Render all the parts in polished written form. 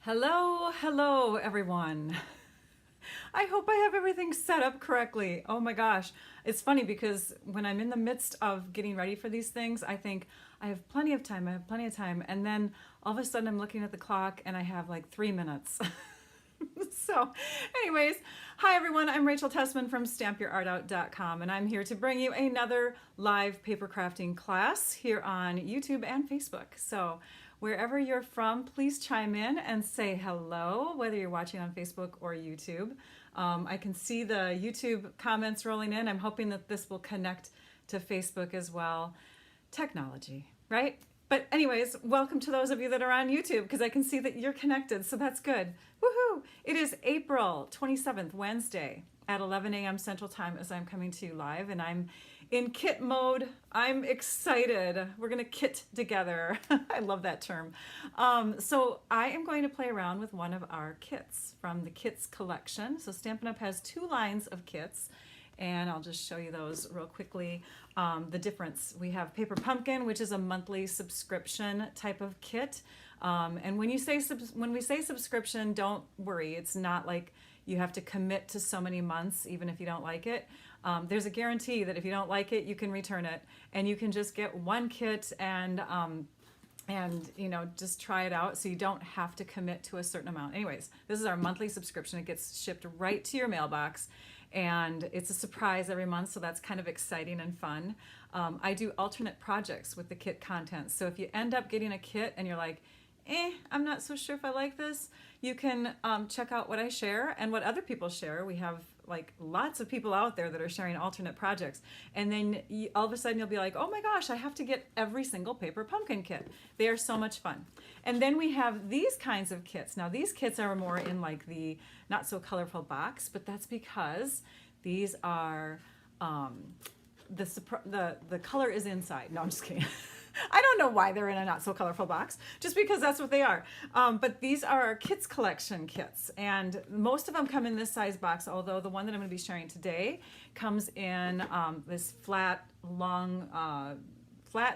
Hello everyone. I hope I have everything set up correctly. Oh my gosh. It's funny because when I'm in the midst of getting ready for these things, I think I have plenty of time. And then all of a sudden I'm looking at the clock and I have like 3 minutes. So anyways, hi everyone. I'm Rachel Tessman from stampyourartout.com and I'm here to bring you another live paper crafting class here on YouTube and Facebook. So wherever you're from, please chime in and say hello, whether you're watching on Facebook or YouTube. I can see the YouTube comments rolling in. I'm hoping that this will connect to Facebook as well. Technology, right? But anyways, welcome to those of you that are on YouTube because I can see that you're connected, so that's good. Woohoo! It is April 27th, Wednesday at 11 a.m. Central Time as I'm coming to you live, and I'm in kit mode. I'm excited. We're gonna kit together. I love that term. So I am going to play around with one of our kits from the kits collection. So Stampin' Up! Has 2 lines of kits, and I'll just show you those real quickly. The difference, we have Paper Pumpkin, which is a monthly subscription type of kit. And when we say subscription, don't worry. It's not like you have to commit to so many months, even if you don't like it. There's a guarantee that if you don't like it, you can return it, and you can just get one kit and you know, just try it out, so you don't have to commit to a certain amount. Anyways, this is our monthly subscription. It gets shipped right to your mailbox, and it's a surprise every month, so that's kind of exciting and fun. I do alternate projects with the kit content, so if you end up getting a kit and you're like, I'm not so sure if I like this, you can check out what I share and what other people share. We have like lots of people out there that are sharing alternate projects, and then all of a sudden you'll be like, oh my gosh, I have to get every single Paper Pumpkin kit. They are so much fun. And then we have these kinds of kits. Now these kits are more in like the not so colorful box, but that's because these are the color is inside. No, I'm just kidding. I don't know why they're in a not so colorful box, just because that's what they are. But these are our kits collection kits, and most of them come in this size box, although the one that I'm going to be sharing today comes in this flat,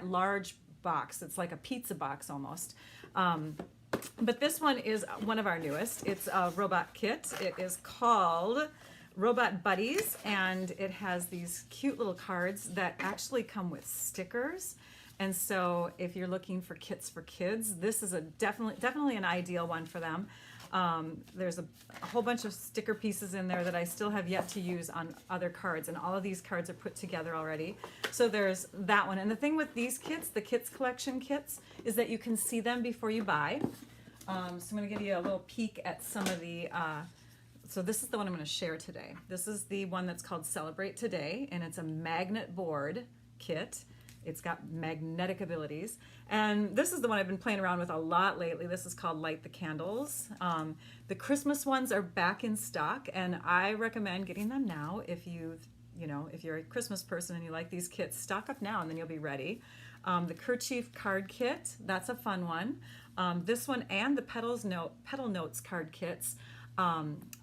large box. It's like a pizza box almost. But this one is one of our newest. It's a robot kit. It is called Robot Buddies, and it has these cute little cards that actually come with stickers. And so if you're looking for kits for kids, this is a definitely an ideal one for them. There's a whole bunch of sticker pieces in there that I still have yet to use on other cards, and all of these cards are put together already. So there's that one. And the thing with these kits, the kits collection kits, is that you can see them before you buy. So I'm going to give you a little peek at some of the so this is the one I'm going to share today. This is the one that's called Celebrate Today, and it's a magnet board kit. It's got magnetic abilities. And this is the one I've been playing around with a lot lately. This is called Light the Candles. The Christmas ones are back in stock, and I recommend getting them now if if you're a Christmas person and you like these kits. Stock up now and then you'll be ready. The Kerchief card kit, that's a fun one. This one and the Petal Notes card kits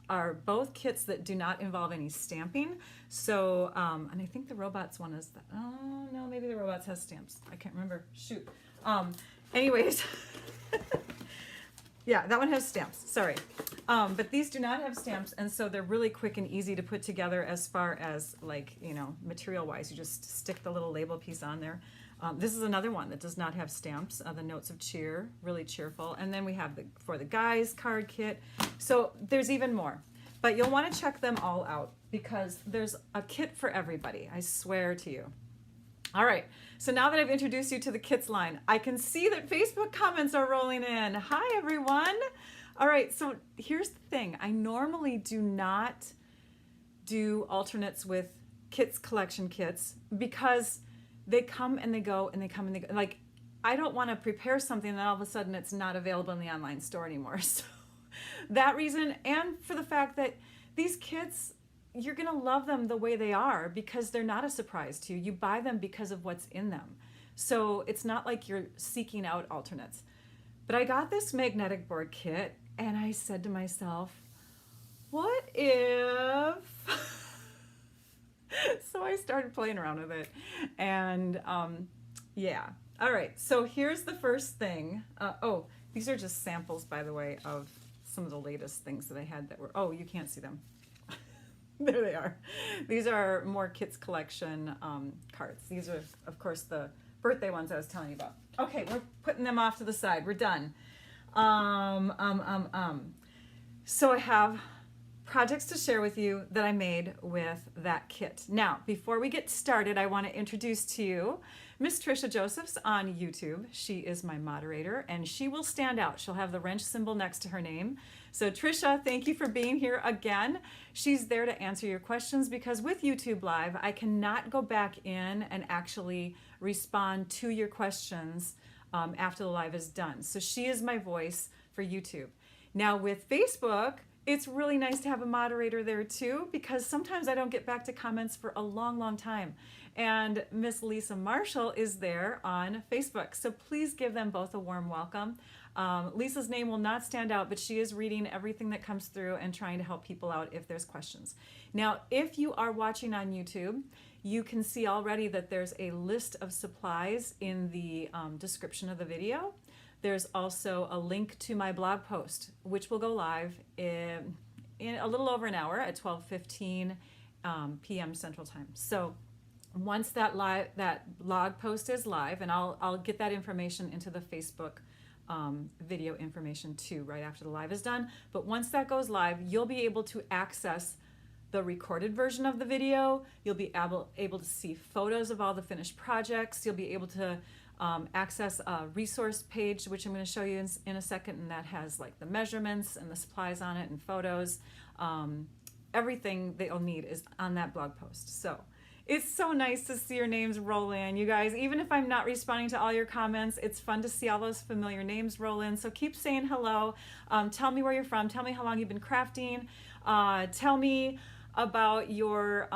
are both kits that do not involve any stamping. So, and I think the robots one is, oh no, maybe the robots has stamps. I can't remember, shoot. Anyways, yeah, that one has stamps, sorry. But these do not have stamps, and so they're really quick and easy to put together as far as like, material wise. You just stick the little label piece on there. This is another one that does not have stamps, the Notes of Cheer, really cheerful. And then we have the For the Guys card kit. So there's even more, but you'll want to check them all out because there's a kit for everybody, I swear to you. All right, so now that I've introduced you to the kits line, I can see that Facebook comments are rolling in. Hi everyone. All right, so here's the thing. I normally do not do alternates with kits collection kits because they come and they go and they come and they go. Like, I don't want to prepare something and then all of a sudden it's not available in the online store anymore. So that reason, and for the fact that these kits, you're going to love them the way they are because they're not a surprise to you. You buy them because of what's in them. So it's not like you're seeking out alternates. But I got this magnetic board kit and I said to myself, what if... So I started playing around with it, and yeah. All right, so here's the first thing. Oh, These are just samples, by the way, of some of the latest things that I had that were, oh, you can't see them. There they are. These are more Kits Collection cards. These are, of course, the birthday ones I was telling you about. Okay, we're putting them off to the side. We're done. So I have projects to share with you that I made with that kit. Now, before we get started, I want to introduce to you Miss Trisha Josephs on YouTube. She is my moderator, and she will stand out. She'll have the wrench symbol next to her name. So Trisha, thank you for being here again. She's there to answer your questions because with YouTube Live, I cannot go back in and actually respond to your questions after the live is done. So she is my voice for YouTube. Now with Facebook, it's really nice to have a moderator there too, because sometimes I don't get back to comments for a long, long time. And Miss Lisa Marshall is there on Facebook. So please give them both a warm welcome. Lisa's name will not stand out, but she is reading everything that comes through and trying to help people out if there's questions. Now, if you are watching on YouTube, you can see already that there's a list of supplies in the description of the video. There's also a link to my blog post, which will go live in a little over an hour at 12:15 p.m. Central Time. So once that blog post is live, and I'll get that information into the Facebook video information too right after the live is done. But once that goes live, you'll be able to access the recorded version of the video. You'll be able to see photos of all the finished projects. You'll be able to access a resource page, which I'm going to show you in a second, and that has like the measurements and the supplies on it and photos. Everything that you'll need is on that blog post. So it's so nice to see your names roll in, you guys. Even if I'm not responding to all your comments, it's fun to see all those familiar names roll in. So keep saying hello. Tell me where you're from. Tell me how long you've been crafting. Tell me about your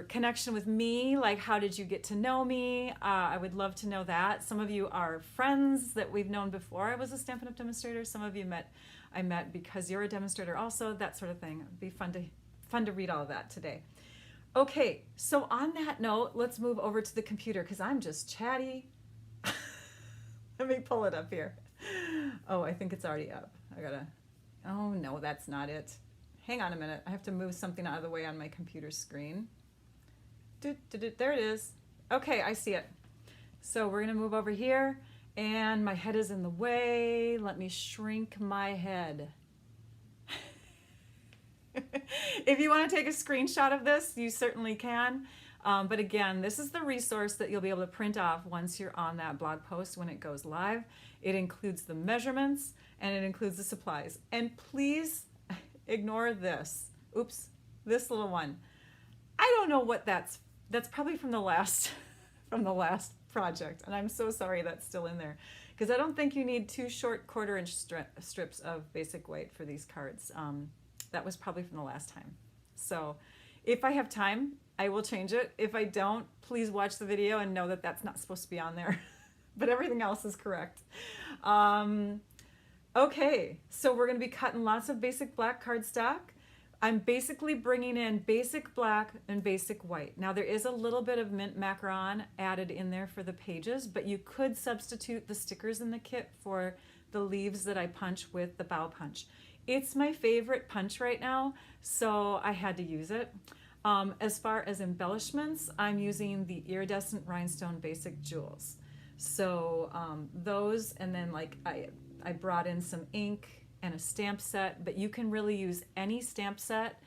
connection with me, like how did you get to know me? I would love to know that. Some of you are friends that we've known before I was a Stampin' Up! Demonstrator. Some of you I met because you're a demonstrator also, that sort of thing. It'd be fun to read all of that today. Okay, so on that note, let's move over to the computer because I'm just chatty. Let me pull it up here. Oh, I think it's already up. Oh no, that's not it. Hang on a minute. I have to move something out of the way on my computer screen. There it is. Okay, I see it. So we're going to move over here, and my head is in the way. Let me shrink my head. If you want to take a screenshot of this, you certainly can. But again, this is the resource that you'll be able to print off once you're on that blog post when it goes live. It includes the measurements, and it includes the supplies. And please ignore this. Oops, this little one. I don't know what that's probably from the last project, and I'm so sorry that's still in there because I don't think you need 2 short 1/4-inch strips of basic white for these cards. That was probably from the last time. So if I have time, I will change it. If I don't, please watch the video and know that that's not supposed to be on there, but everything else is correct. Okay, so we're going to be cutting lots of basic black cardstock. I'm basically bringing in basic black and basic white. Now there is a little bit of mint macaron added in there for the pages, but you could substitute the stickers in the kit for the leaves that I punch with the bow punch. It's my favorite punch right now, so I had to use it. As far as embellishments, I'm using the iridescent rhinestone basic jewels. So those, and then like I brought in some ink and a stamp set, but you can really use any stamp set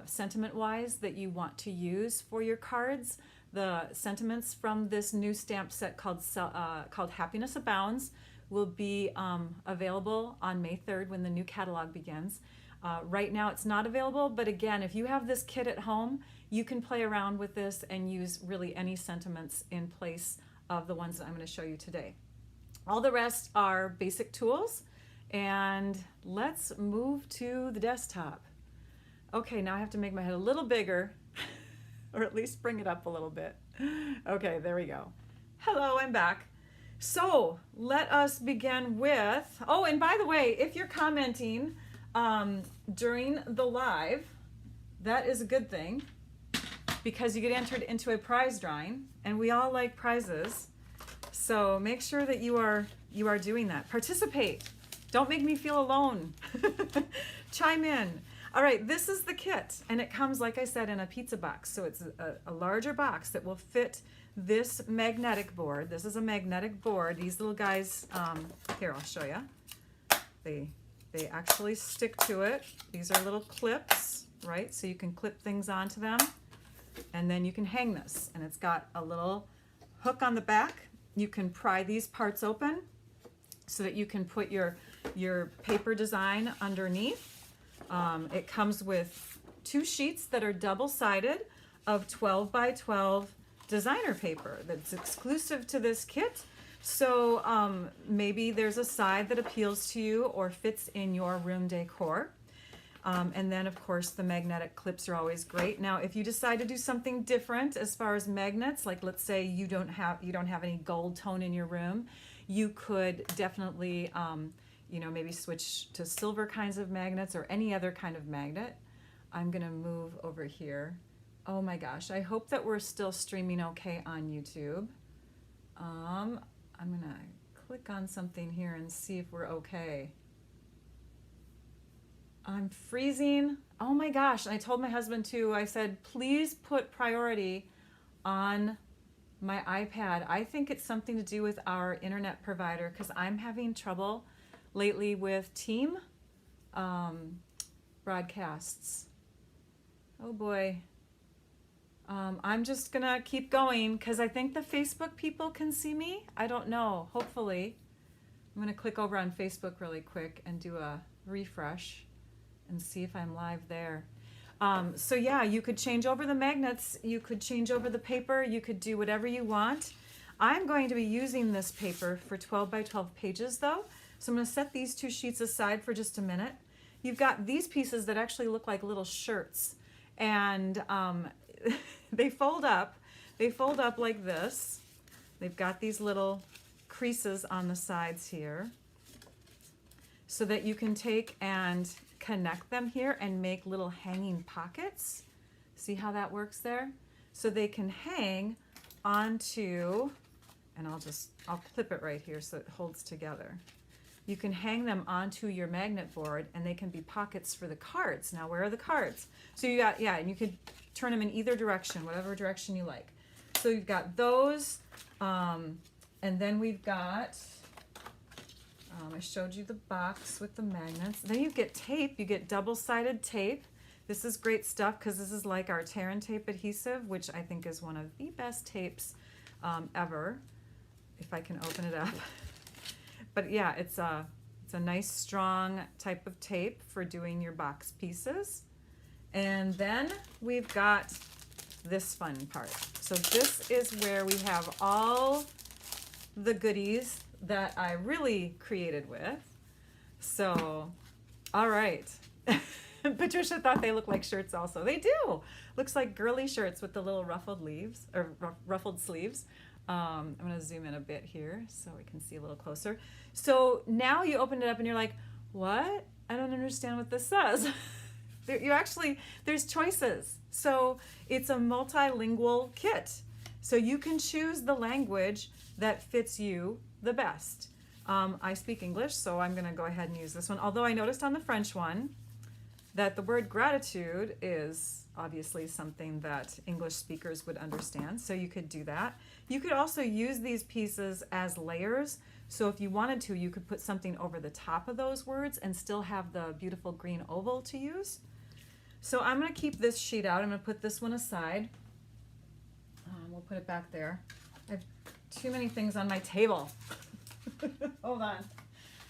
sentiment-wise that you want to use for your cards. The sentiments from this new stamp set called Happiness Abounds will be available on May 3rd when the new catalog begins. Right now it's not available, but again, if you have this kit at home, you can play around with this and use really any sentiments in place of the ones that I'm going to show you today. All the rest are basic tools, and let's move to the desktop. Okay, now I have to make my head a little bigger, or at least bring it up a little bit. Okay, there we go. Hello, I'm back. So let us begin with, oh, and by the way, if you're commenting during the live, that is a good thing because you get entered into a prize drawing, and we all like prizes. So make sure that you are doing that. Participate. Don't make me feel alone. Chime in. All right, this is the kit, and it comes, like I said, in a pizza box. So it's a larger box that will fit this magnetic board. This is a magnetic board. These little guys, here, I'll show you. They actually stick to it. These are little clips, right? So you can clip things onto them, and then you can hang this. And it's got a little hook on the back. You can pry these parts open so that you can put your paper design underneath. It comes with 2 sheets that are double-sided of 12 by 12 designer paper that's exclusive to this kit. So maybe there's a side that appeals to you or fits in your room decor. And then of course the magnetic clips are always great. Now if you decide to do something different as far as magnets, like let's say you don't have any gold tone in your room, you could definitely maybe switch to silver kinds of magnets or any other kind of magnet. I'm gonna move over here. Oh my gosh, I hope that we're still streaming okay on YouTube. I'm gonna click on something here and see if we're okay. I'm freezing. Oh my gosh, and I told my husband too, I said, please put priority on my iPad. I think it's something to do with our internet provider because I'm having trouble lately with team broadcasts. Oh boy. I'm just gonna keep going because I think the Facebook people can see me. I don't know, hopefully. I'm gonna click over on Facebook really quick and do a refresh and see if I'm live there. So yeah, you could change over the magnets, you could change over the paper, you could do whatever you want. I'm going to be using this paper for 12 by 12 pages though. So I'm gonna set these 2 sheets aside for just a minute. You've got these pieces that actually look like little shirts, and they fold up like this. They've got these little creases on the sides here so that you can take and connect them here and make little hanging pockets. See how that works there? So they can hang onto, and I'll clip it right here so it holds together. You can hang them onto your magnet board and they can be pockets for the cards. Now where are the cards? So you got, yeah, and you could turn them in either direction, whatever direction you like. So you've got those, and then we've got, I showed you the box with the magnets. Then you get tape, you get double-sided tape. This is great stuff because this is like our tear and tape adhesive, which I think is one of the best tapes ever, if I can open it up. But yeah, it's a nice strong type of tape for doing your box pieces. And then we've got this fun part. So this is where we have all the goodies that I really created with. So, all right. Patricia thought they looked like shirts also. They do. Looks like girly shirts with the little ruffled leaves or ruffled sleeves. I'm going to zoom in a bit here so we can see a little closer. So now you open it up and you're like, what? I don't understand what this says. There's choices. So it's a multilingual kit. So you can choose the language that fits you the best. I speak English, so I'm going to go ahead and use this one. Although I noticed on the French one that the word gratitude is obviously something that English speakers would understand, so you could do that. You could also use these pieces as layers, so if you wanted to, you could put something over the top of those words and still have the beautiful green oval to use. So I'm going to keep this sheet out. I'm going to put this one aside. We'll put it back there. I have too many things on my table. Hold on.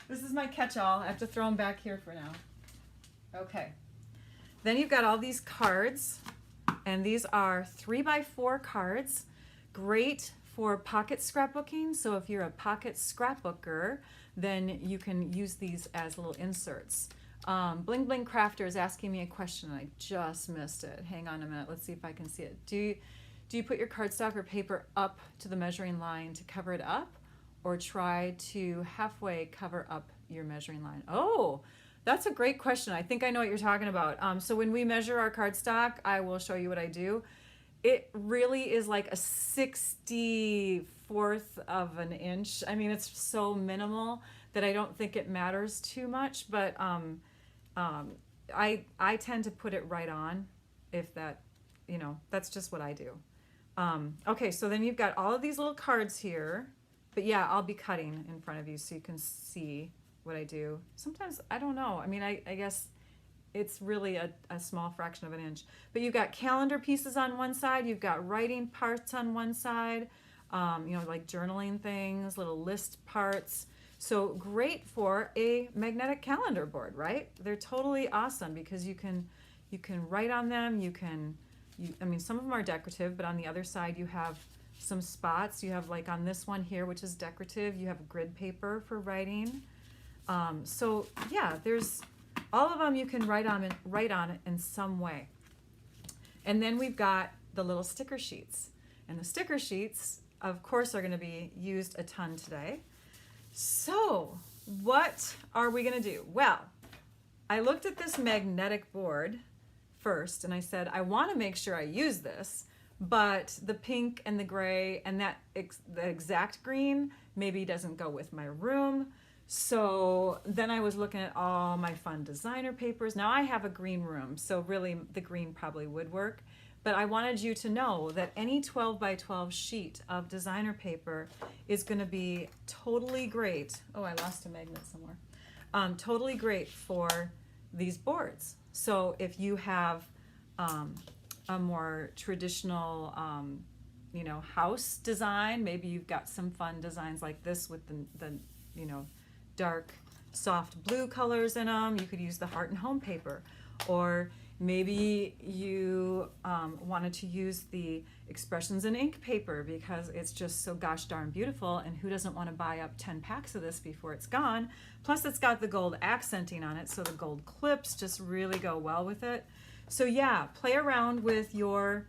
This is my catch-all. I have to throw them back here for now. Okay. Then you've got all these cards, and these are 3x4 cards. Great for pocket scrapbooking. So if you're a pocket scrapbooker, then you can use these as little inserts. Bling Bling Crafter is asking me a question, and I just missed it. Hang on a minute. Let's see if I can see it. Do you put your cardstock or paper up to the measuring line to cover it up, or try to halfway cover up your measuring line? Oh, that's a great question. I think I know what you're talking about. So when we measure our cardstock, I will show you what I do. it really is like a 64th of an inch. I mean, it's so minimal that I don't think it matters too much, but I tend to put it right on if that, that's just what I do. Okay, so then you've got all of these little cards here, but yeah, I'll be cutting in front of you so you can see what I do. Sometimes, I don't know. I mean, I guess it's really a small fraction of an inch. But you've got calendar pieces on one side, you've got writing parts on one side, like journaling things, little list parts. So great for a magnetic calendar board, right? They're totally awesome because you can write on them. I mean, some of them are decorative, but on the other side you have some spots. You have like on this one here, which is decorative, you have grid paper for writing. So yeah, there's all of them you can write on it in some way. And then we've got the little sticker sheets. And the sticker sheets, of course, are going to be used a ton today. So what are we going to do? Well, I looked at this magnetic board first and I said, I want to make sure I use this, but the pink and the gray and the exact green maybe doesn't go with my room. So then I was looking at all my fun designer papers. Now I have a green room, so really the green probably would work. But I wanted you to know that any 12 by 12 sheet of designer paper is going to be totally great. Oh, I lost a magnet somewhere. Totally great for these boards. So if you have a more traditional, house design, maybe you've got some fun designs like this with the dark soft blue colors in them. You could use the heart and home paper, or maybe you wanted to use the expressions in ink paper because it's just so gosh darn beautiful, and who doesn't want to buy up 10 packs of this before it's gone? Plus it's got the gold accenting on it, so the gold clips just really go well with it. So yeah, play around with your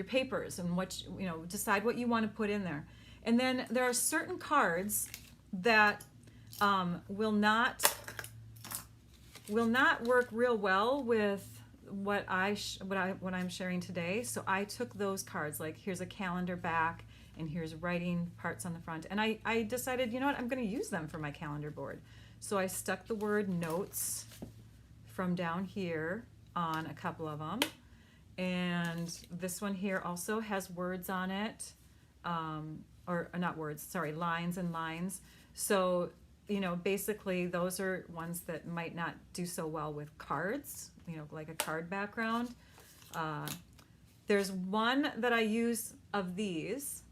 papers and decide what you want to put in there. And then there are certain cards that will not work real well with what I'm sharing today. So I took those cards, like here's a calendar back and here's writing parts on the front, and I decided, you know what, I'm going to use them for my calendar board. So I stuck the word notes from down here on a couple of them, and this one here also has words on it, or not words, sorry, lines and lines. So basically those are ones that might not do so well with cards, like a card background. There's one that I use of these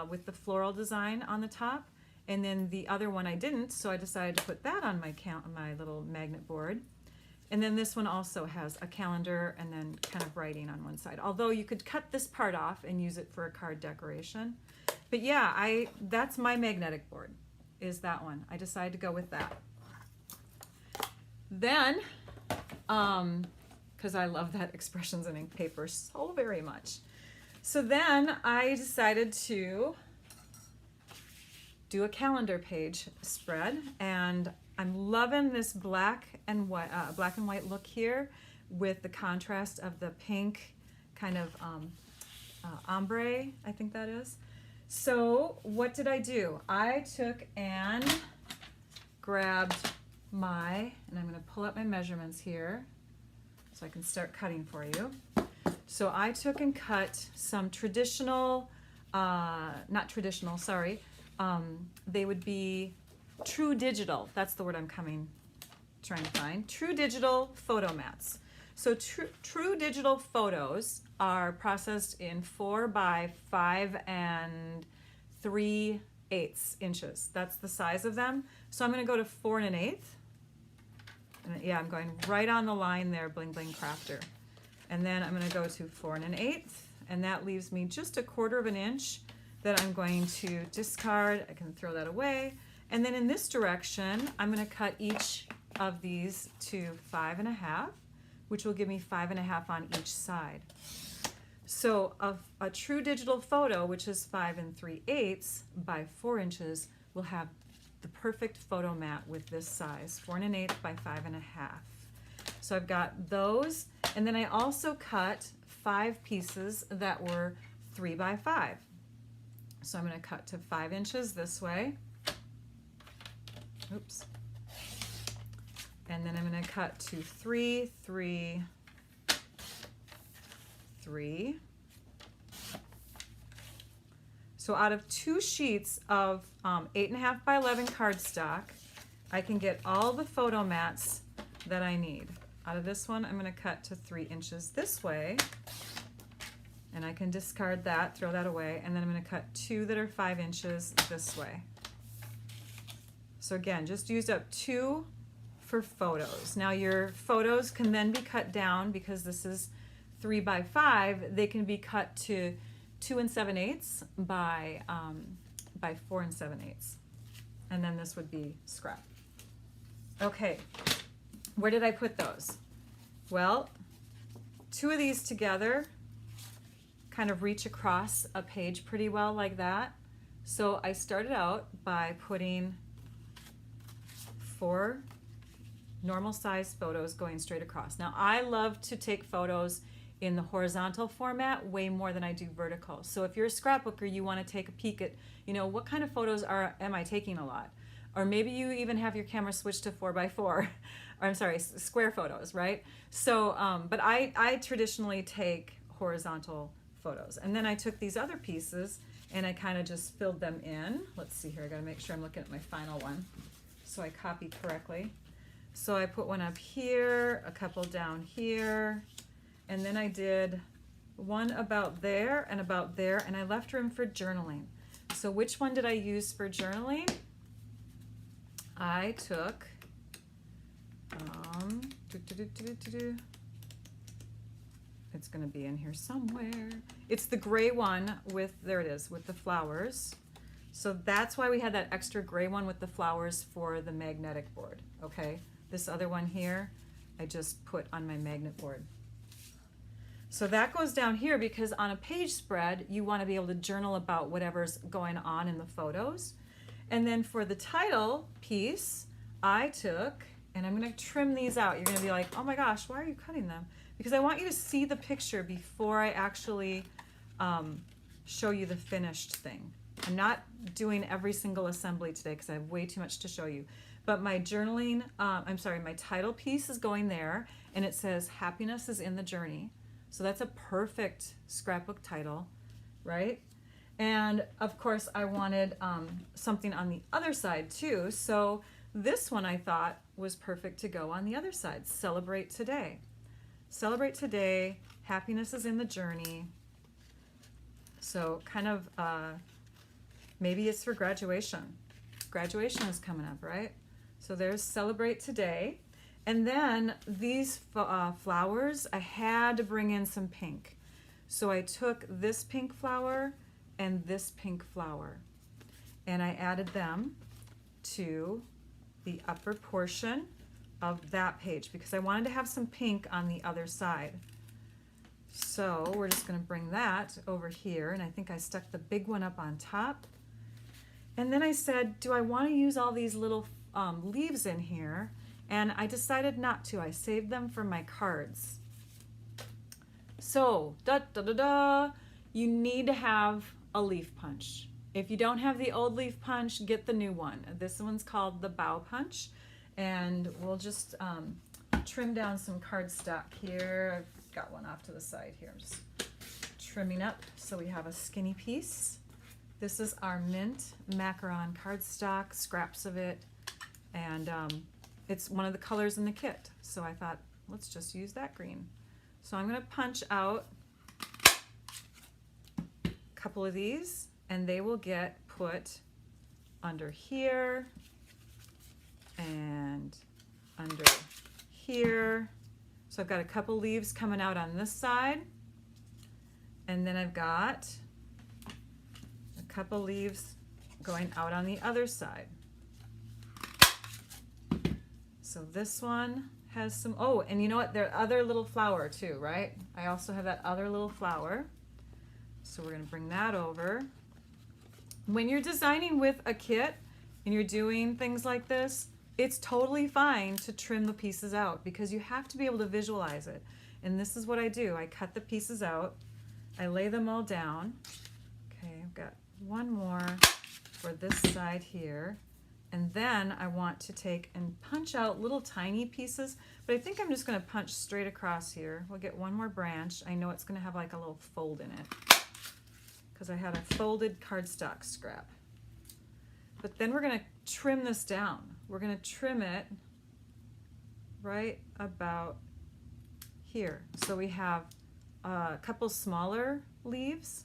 with the floral design on the top, and then the other one I didn't, so I decided to put that on my little magnet board. And then this one also has a calendar and then kind of writing on one side, although you could cut this part off and use it for a card decoration. But yeah, that's my magnetic board, is that one. I decided to go with that. Then, because I love that expressions in ink paper so very much. So then I decided to do a calendar page spread, and I'm loving this black and white look here with the contrast of the pink kind of ombre, I think that is. So what did I do? I took and grabbed and I'm going to pull up my measurements here so I can start cutting for you. So I took and cut some traditional, not traditional, sorry, they would be true digital, that's the word I'm trying to find, true digital photo mats. So true digital photos are processed in 4 by 5 3/8 inches. That's the size of them. So I'm going to go to 4 1/8. And yeah, I'm going right on the line there, Bling Bling Crafter. And then I'm going to go to 4 1/8, and that leaves me just a 1/4 of an inch that I'm going to discard. I can throw that away. And then in this direction, I'm going to cut each of these to 5 1/2, which will give me 5 1/2 on each side. So a true digital photo, which is 5 3/8 by 4 inches, will have the perfect photo mat with this size, 4 1/8 by 5 1/2. So I've got those, and then I also cut 5 pieces that were 3 by 5. So I'm going to cut to 5 inches this way. Oops. And then I'm going to cut to 3, 3, 3. So out of 2 sheets of 8.5 by 11 cardstock, I can get all the photo mats that I need. Out of this one, I'm going to cut to 3 inches this way, and I can discard that, throw that away, and then I'm going to cut 2 that are 5 inches this way. So again, just used up 2 for photos. Now your photos can then be cut down because this is 3 by 5. They can be cut to 2 7/8 by 4 7/8, and then this would be scrap. Okay, where did I put those? Well, 2 of these together kind of reach across a page pretty well like that. So I started out by putting 4 normal size photos going straight across. Now I love to take photos in the horizontal format way more than I do vertical. So if you're a scrapbooker, you want to take a peek at, you know, what kind of photos am I taking a lot? Or maybe you even have your camera switched to 4 by 4, or I'm sorry, square photos, right? So, but I traditionally take horizontal photos. And then I took these other pieces and I kind of just filled them in. Let's see here, I gotta make sure I'm looking at my final one so I copy correctly. So I put one up here, a couple down here, and then I did one about there, and I left room for journaling. So which one did I use for journaling? I took, it's going to be in here somewhere. It's the gray one with, there it is, with the flowers. So that's why we had that extra gray one with the flowers for the magnetic board, okay? This other one here, I just put on my magnet board. So that goes down here because on a page spread, you want to be able to journal about whatever's going on in the photos. And then for the title piece, I took, and I'm going to trim these out. You're going to be like, oh my gosh, why are you cutting them? Because I want you to see the picture before I actually show you the finished thing. I'm not doing every single assembly today because I have way too much to show you. But my journaling, my title piece is going there, and it says, happiness is in the journey. So that's a perfect scrapbook title, right? And of course I wanted something on the other side too. So this one I thought was perfect to go on the other side. Celebrate today. Celebrate today. Happiness is in the journey. So kind of, maybe it's for graduation. Graduation is coming up, right? So there's celebrate today. And then these flowers, I had to bring in some pink. So I took this pink flower and this pink flower, and I added them to the upper portion of that page because I wanted to have some pink on the other side. So we're just going to bring that over here, and I think I stuck the big one up on top. And then I said, do I want to use all these little leaves in here? And I decided not to. I saved them for my cards. So, you need to have a leaf punch. If you don't have the old leaf punch, get the new one. This one's called the bow punch. And we'll just trim down some cardstock here. I've got one off to the side here. I'm just trimming up so we have a skinny piece. This is our mint macaron cardstock, scraps of it. And it's one of the colors in the kit. So I thought, let's just use that green. So I'm going to punch out a couple of these, and they will get put under here and under here. So I've got a couple leaves coming out on this side, and then I've got a couple leaves going out on the other side. So this one has some, oh, and you know what? There's other little flower too, right? I also have that other little flower. So we're going to bring that over. When you're designing with a kit and you're doing things like this, it's totally fine to trim the pieces out because you have to be able to visualize it. And this is what I do. I cut the pieces out. I lay them all down. Okay, I've got one more for this side here. And then I want to take and punch out little tiny pieces, but I think I'm just going to punch straight across here. We'll get one more branch. I know it's going to have like a little fold in it because I had a folded cardstock scrap. But then we're going to trim this down. We're going to trim it right about here. So we have a couple smaller leaves.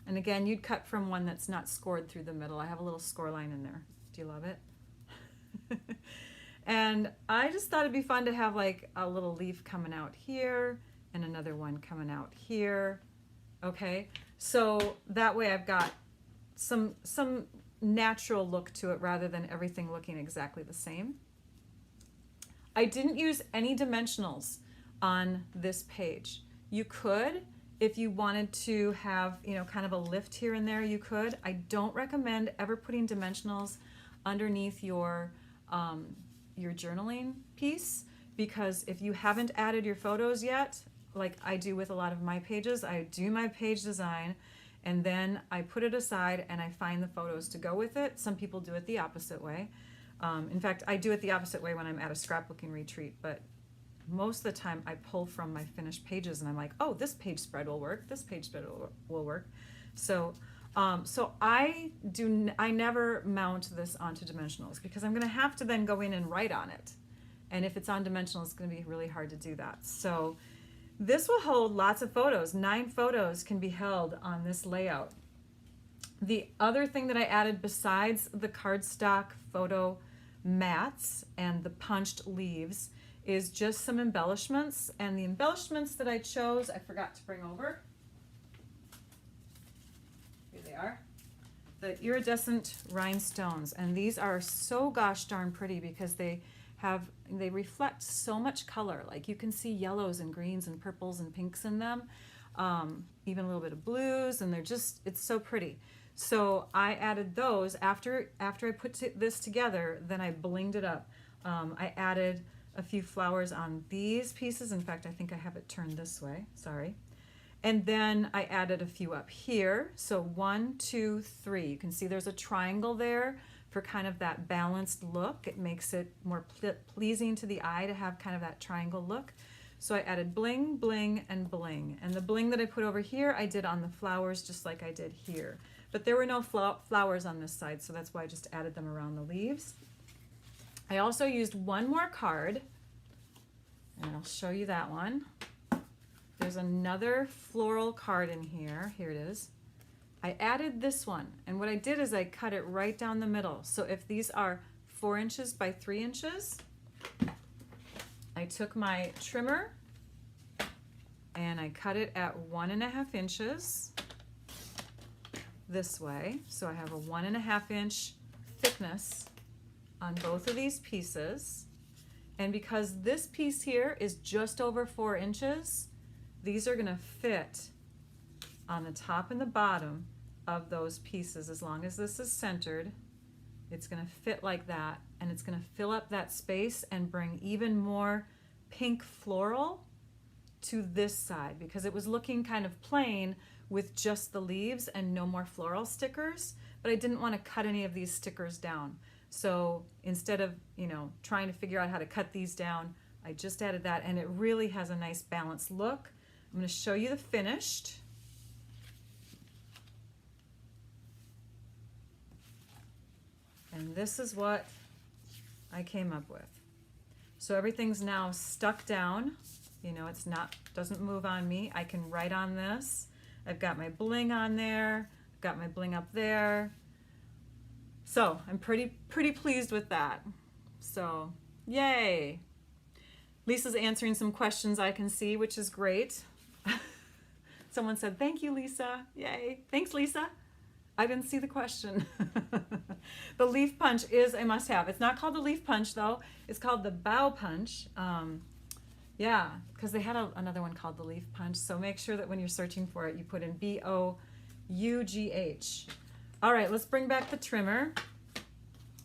And again, you'd cut from one that's not scored through the middle. I have a little score line in there. Do you love it? And I just thought it'd be fun to have like a little leaf coming out here and another one coming out here. Okay, so that way I've got some natural look to it rather than everything looking exactly the same. I didn't use any dimensionals on this page. You could, if you wanted to have, you know, kind of a lift here and there, you could. I don't recommend ever putting dimensionals underneath your journaling piece, because if you haven't added your photos yet, like I do with a lot of my pages, I do my page design and then I put it aside and I find the photos to go with it. Some people do it the opposite way. In fact, I do it the opposite way when I'm at a scrapbooking retreat, but most of the time I pull from my finished pages and I'm like, oh, this page spread will work, this page spread will work. So I never mount this onto dimensionals because I'm going to have to then go in and write on it. And if it's on dimensionals, it's going to be really hard to do that. So this will hold lots of photos. 9 photos can be held on this layout. The other thing that I added besides the cardstock photo mats and the punched leaves is just some embellishments. And the embellishments that I chose, I forgot to bring over. Here they are. The iridescent rhinestones. And these are so gosh darn pretty because they reflect so much color. Like you can see yellows and greens and purples and pinks in them, even a little bit of blues, and it's so pretty. So I added those after I put this together, then I blinged it up. I added a few flowers on these pieces. In fact, I think I have it turned this way, sorry. And then I added a few up here. So 1, 2, 3, you can see there's a triangle there for kind of that balanced look. It makes it more pleasing to the eye to have kind of that triangle look. So I added bling, bling, and bling. And the bling that I put over here, I did on the flowers just like I did here. But there were no flowers on this side, so that's why I just added them around the leaves. I also used one more card, and I'll show you that one. There's another floral card in here. Here it is. I added this one, and what I did is I cut it right down the middle. So if these are 4 inches by 3 inches, I took my trimmer and I cut it at 1.5 inches this way. So I have a 1.5 inch thickness on both of these pieces. And because this piece here is just over 4 inches, these are gonna fit on the top and the bottom of those pieces. As long as this is centered, it's going to fit like that, and it's going to fill up that space and bring even more pink floral to this side, because it was looking kind of plain with just the leaves and no more floral stickers, but I didn't want to cut any of these stickers down. So instead of, you know, trying to figure out how to cut these down, I just added that, and it really has a nice balanced look. I'm going to show you the finished. And this is what I came up with. So everything's now stuck down. You know, it's not, doesn't move on me. I can write on this. I've got my bling on there. I've got my bling up there. So I'm pretty pleased with that. So yay. Lisa's answering some questions I can see, which is great. Someone said, thank you, Lisa. Yay. Thanks, Lisa. I didn't see the question. The leaf punch is a must-have. It's not called the leaf punch, though. It's called the bow punch. Yeah, because they had another one called the leaf punch. So make sure that when you're searching for it, you put in B-O-U-G-H. All right, let's bring back the trimmer.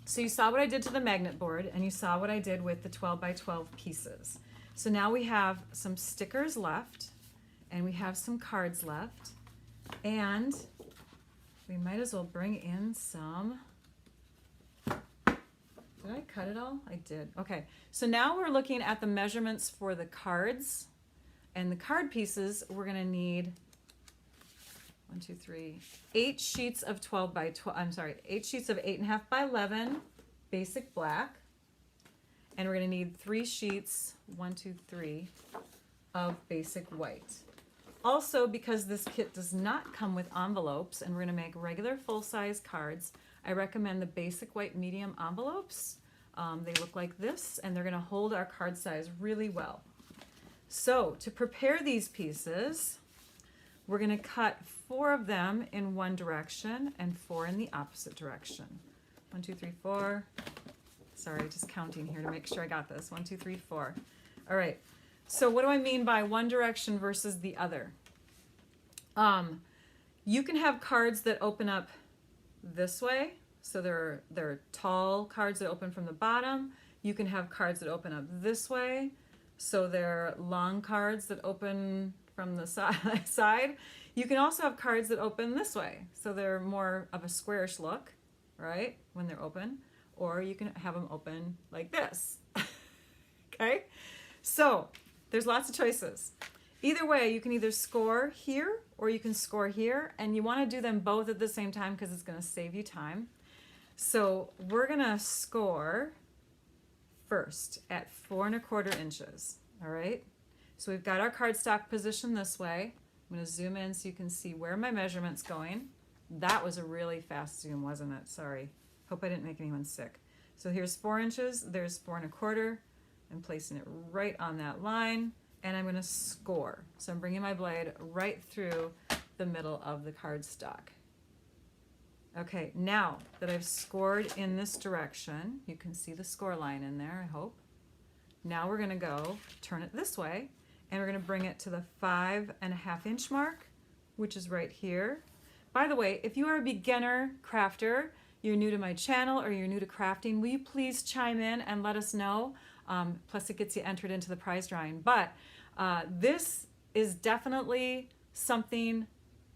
So you saw what I did to the magnet board, and you saw what I did with the 12 by 12 pieces. So now we have some stickers left, and we have some cards left, and we might as well bring in some. Did I cut it all? I did. Okay, so now we're looking at the measurements for the cards, and the card pieces we're gonna need 1, 2, 3, 8 sheets of 12 by 12, I'm sorry, 8 sheets of 8.5 by 11 basic black. And we're gonna need 3 sheets, 1, 2, 3, of basic white. Also, because this kit does not come with envelopes and we're gonna make regular full-size cards, I recommend the basic white medium envelopes. They look like this, and they're gonna hold our card size really well. So to prepare these pieces, we're gonna cut 4 of them in one direction and 4 in the opposite direction. 1, 2, 3, 4. Sorry, just counting here to make sure I got this. 1, 2, 3, 4. All right. So what do I mean by one direction versus the other? You can have cards that open up this way. So they're tall cards that open from the bottom. You can have cards that open up this way. So they're long cards that open from the side. You can also have cards that open this way. So they're more of a squarish look, right, when they're open. Or you can have them open like this. Okay? So there's lots of choices. Either way, you can either score here or you can score here, and you want to do them both at the same time because it's going to save you time. So we're going to score first at 4 1/4 inches. All right? So we've got our cardstock positioned this way. I'm going to zoom in so you can see where my measurement's going. That was a really fast zoom, wasn't it? Sorry. Hope I didn't make anyone sick. So here's 4 inches, there's 4 1/4. I'm placing it right on that line, and I'm gonna score. So I'm bringing my blade right through the middle of the cardstock. Okay, now that I've scored in this direction, you can see the score line in there, I hope. Now we're gonna go turn it this way, and we're gonna bring it to the 5 1/2 inch mark, which is right here. By the way, if you are a beginner crafter, you're new to my channel or you're new to crafting, will you please chime in and let us know? Plus it gets you entered into the prize drawing. But this is definitely something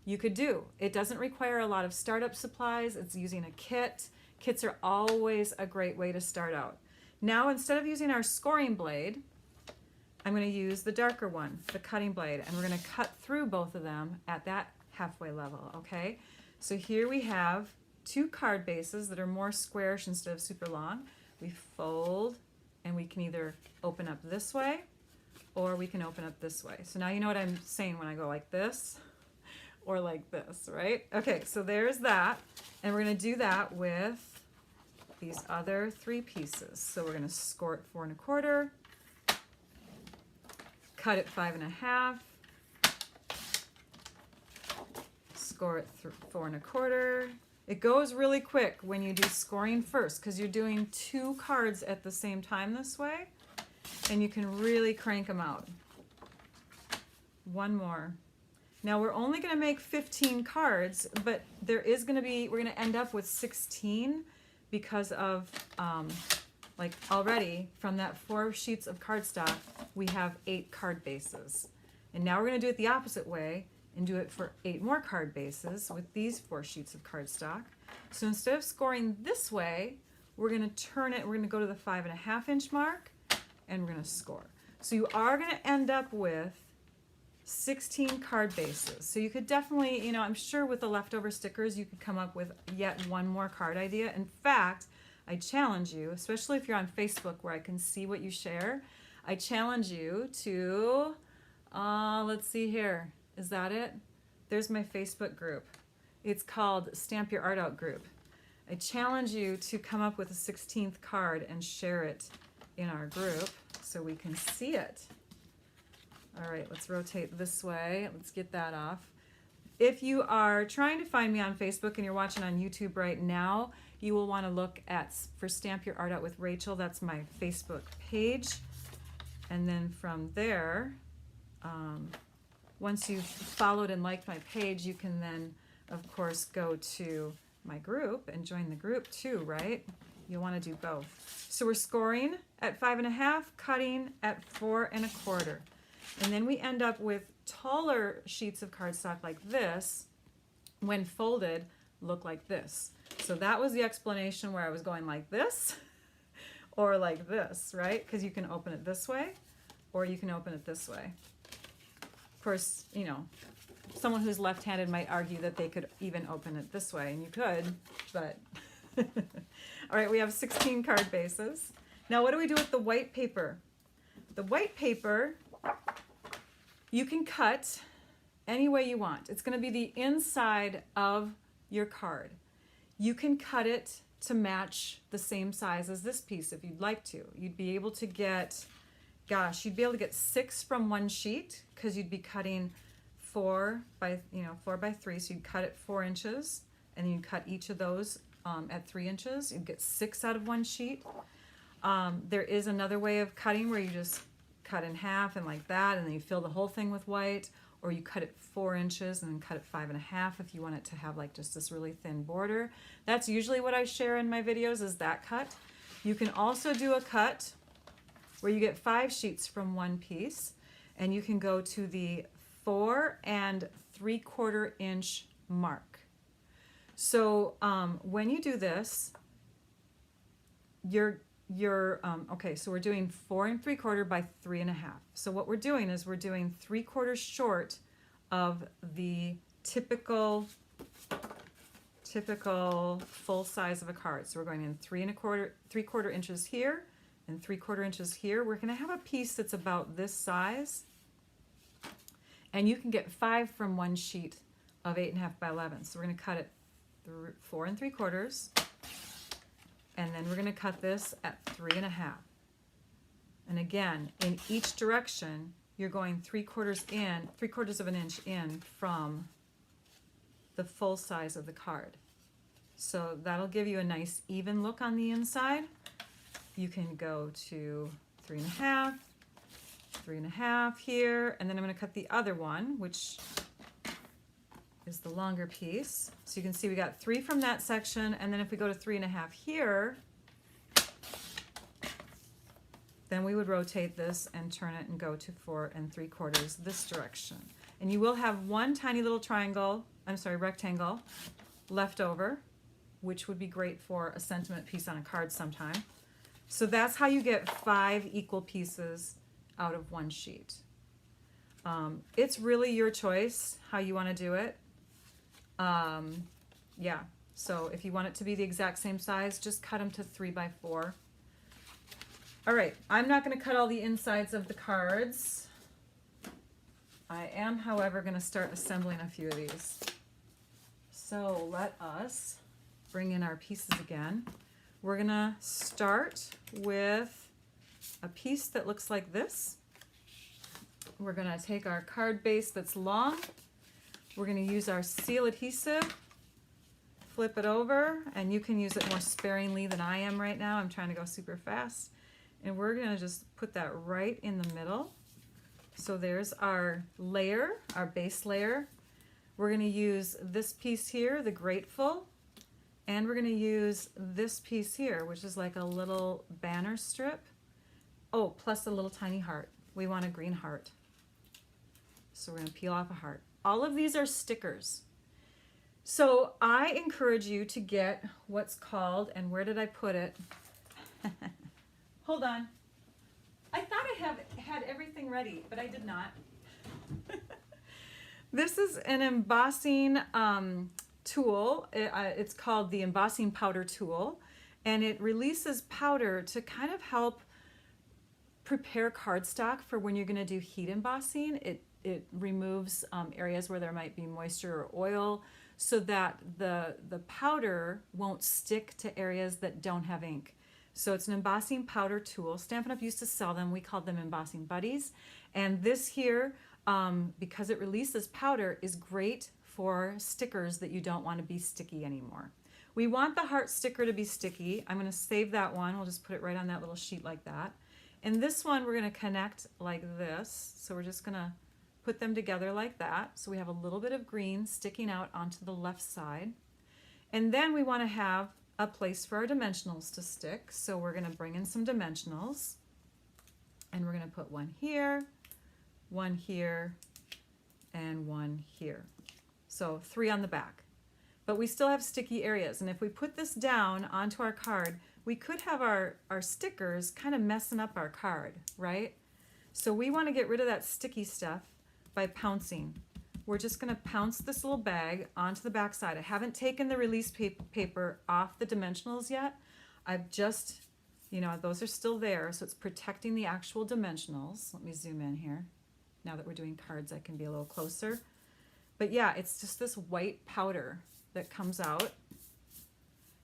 you could do. It doesn't require a lot of startup supplies. It's using a kit. Kits are always a great way to start out. Now, instead of using our scoring blade, I'm going to use the darker one, the cutting blade, and we're going to cut through both of them at that halfway level, okay? So here we have 2 card bases that are more squarish instead of super long. We fold, and we can either open up this way or we can open up this way. So now you know what I'm saying when I go like this or like this, right? Okay, so there's that, and we're going to do that with these other 3 pieces. So we're going to score it 4 1/4, cut it 5 1/2, score it 4 1/4. It goes really quick when you do scoring first because you're doing 2 cards at the same time this way, and you can really crank them out. 1 more. Now we're only going to make 15 cards, but there is going to be, we're going to end up with 16 because of, like already from that 4 sheets of cardstock, we have 8 card bases. And now we're going to do it the opposite way and do it for 8 more card bases with these 4 sheets of cardstock. So instead of scoring this way, we're going to turn it, we're going to go to the 5 1/2 inch mark, and we're going to score. So you are going to end up with 16 card bases. So you could definitely, you know, I'm sure with the leftover stickers, you could come up with yet 1 more card idea. In fact, I challenge you, especially if you're on Facebook where I can see what you share, I challenge you to, let's see here. Is that it? There's my Facebook group. It's called Stamp Your Art Out group. I challenge you to come up with a 16th card and share it in our group so we can see it. All right, let's rotate this way. Let's get that off. If you are trying to find me on Facebook and you're watching on YouTube right now, you will want to look at for Stamp Your Art Out with Rachel. That's my Facebook page. And then from there, once you've followed and liked my page, you can then, of course, go to my group and join the group too, right? You'll want to do both. So we're scoring at 5.5, cutting at 4.25. And then we end up with taller sheets of cardstock like this, when folded, look like this. So that was the explanation where I was going like this or like this, right? Because you can open it this way or you can open it this way. Of course, you know, someone who's left-handed might argue that they could even open it this way, and you could, but all right, we have 16 card bases. Now what do we do with the white paper? The white paper, you can cut any way you want. It's going to be the inside of your card. You can cut it to match the same size as this piece if you'd like to. You'd be able to get, gosh, you'd be able to get 6 from one sheet because you'd be cutting 4 by 3, so you'd cut it 4 inches, and then you'd cut each of those at 3 inches. You'd get 6 out of one sheet. There is another way of cutting where you just cut in half and like that, and then you fill the whole thing with white, or you cut it 4 inches and then cut it 5.5 if you want it to have like just this really thin border. That's usually what I share in my videos, is that cut. You can also do a cut where you get 5 sheets from one piece, and you can go to the 4 3/4 inch mark. So when you do this, okay, so we're doing 4 3/4 by 3.5. So what we're doing is we're doing 3/4 short of the typical full size of a card. So we're going in 3/4 inches here and 3/4 inches here. We're going to have a piece that's about this size, and you can get 5 from one sheet of 8.5 by 11. So we're going to cut it 4 3/4. And then we're going to cut this at 3.5. And again, in each direction, you're going 3/4 of an inch in from the full size of the card. So that'll give you a nice even look on the inside. You can go to 3.5, 3.5 here, and then I'm going to cut the other one, which is the longer piece. So you can see we got 3 from that section, and then if we go to 3.5 here, then we would rotate this and turn it and go to 4 3/4 this direction. And you will have one tiny little rectangle left over, which would be great for a sentiment piece on a card sometime. So that's how you get 5 equal pieces out of one sheet. It's really your choice how you want to do it. Yeah, so if you want it to be the exact same size, just cut them to 3 by 4. All right, I'm not going to cut all the insides of the cards. I am, however, going to start assembling a few of these. So let us bring in our pieces again. We're going to start with a piece that looks like this. We're going to take our card base that's long. We're going to use our seal adhesive, flip it over, and you can use it more sparingly than I am right now. I'm trying to go super fast. And we're going to just put that right in the middle. So there's our layer, our base layer. We're going to use this piece here, the Grateful, and we're going to use this piece here, which is like a little banner strip. Oh, plus a little tiny heart. We want a green heart. So we're going to peel off a heart. All of these are stickers. So I encourage you to get what's called, and where did I put it? Hold on. I thought I had everything ready, but I did not. This is an embossing tool. It's called the embossing powder tool, and it releases powder to kind of help prepare cardstock for when you're going to do heat embossing. It removes areas where there might be moisture or oil, so that the powder won't stick to areas that don't have ink. So it's an embossing powder tool. Stampin' Up! Used to sell them. We called them embossing buddies. And this here, because it releases powder, is great for stickers that you don't want to be sticky anymore. We want the heart sticker to be sticky. I'm going to save that one. We'll just put it right on that little sheet like that. And this one we're going to connect like this. So we're just going to put them together like that. So we have a little bit of green sticking out onto the left side. And then we want to have a place for our dimensionals to stick. So we're going to bring in some dimensionals, and we're going to put one here, and one here. So 3 on the back. But we still have sticky areas, and if we put this down onto our card, we could have our stickers kind of messing up our card, right? So we want to get rid of that sticky stuff by pouncing. We're just going to pounce this little bag onto the back side. I haven't taken the release paper off the dimensionals yet. I've just, you know, those are still there, so it's protecting the actual dimensionals. Let me zoom in here. Now that we're doing cards, I can be a little closer. But yeah, it's just this white powder that comes out.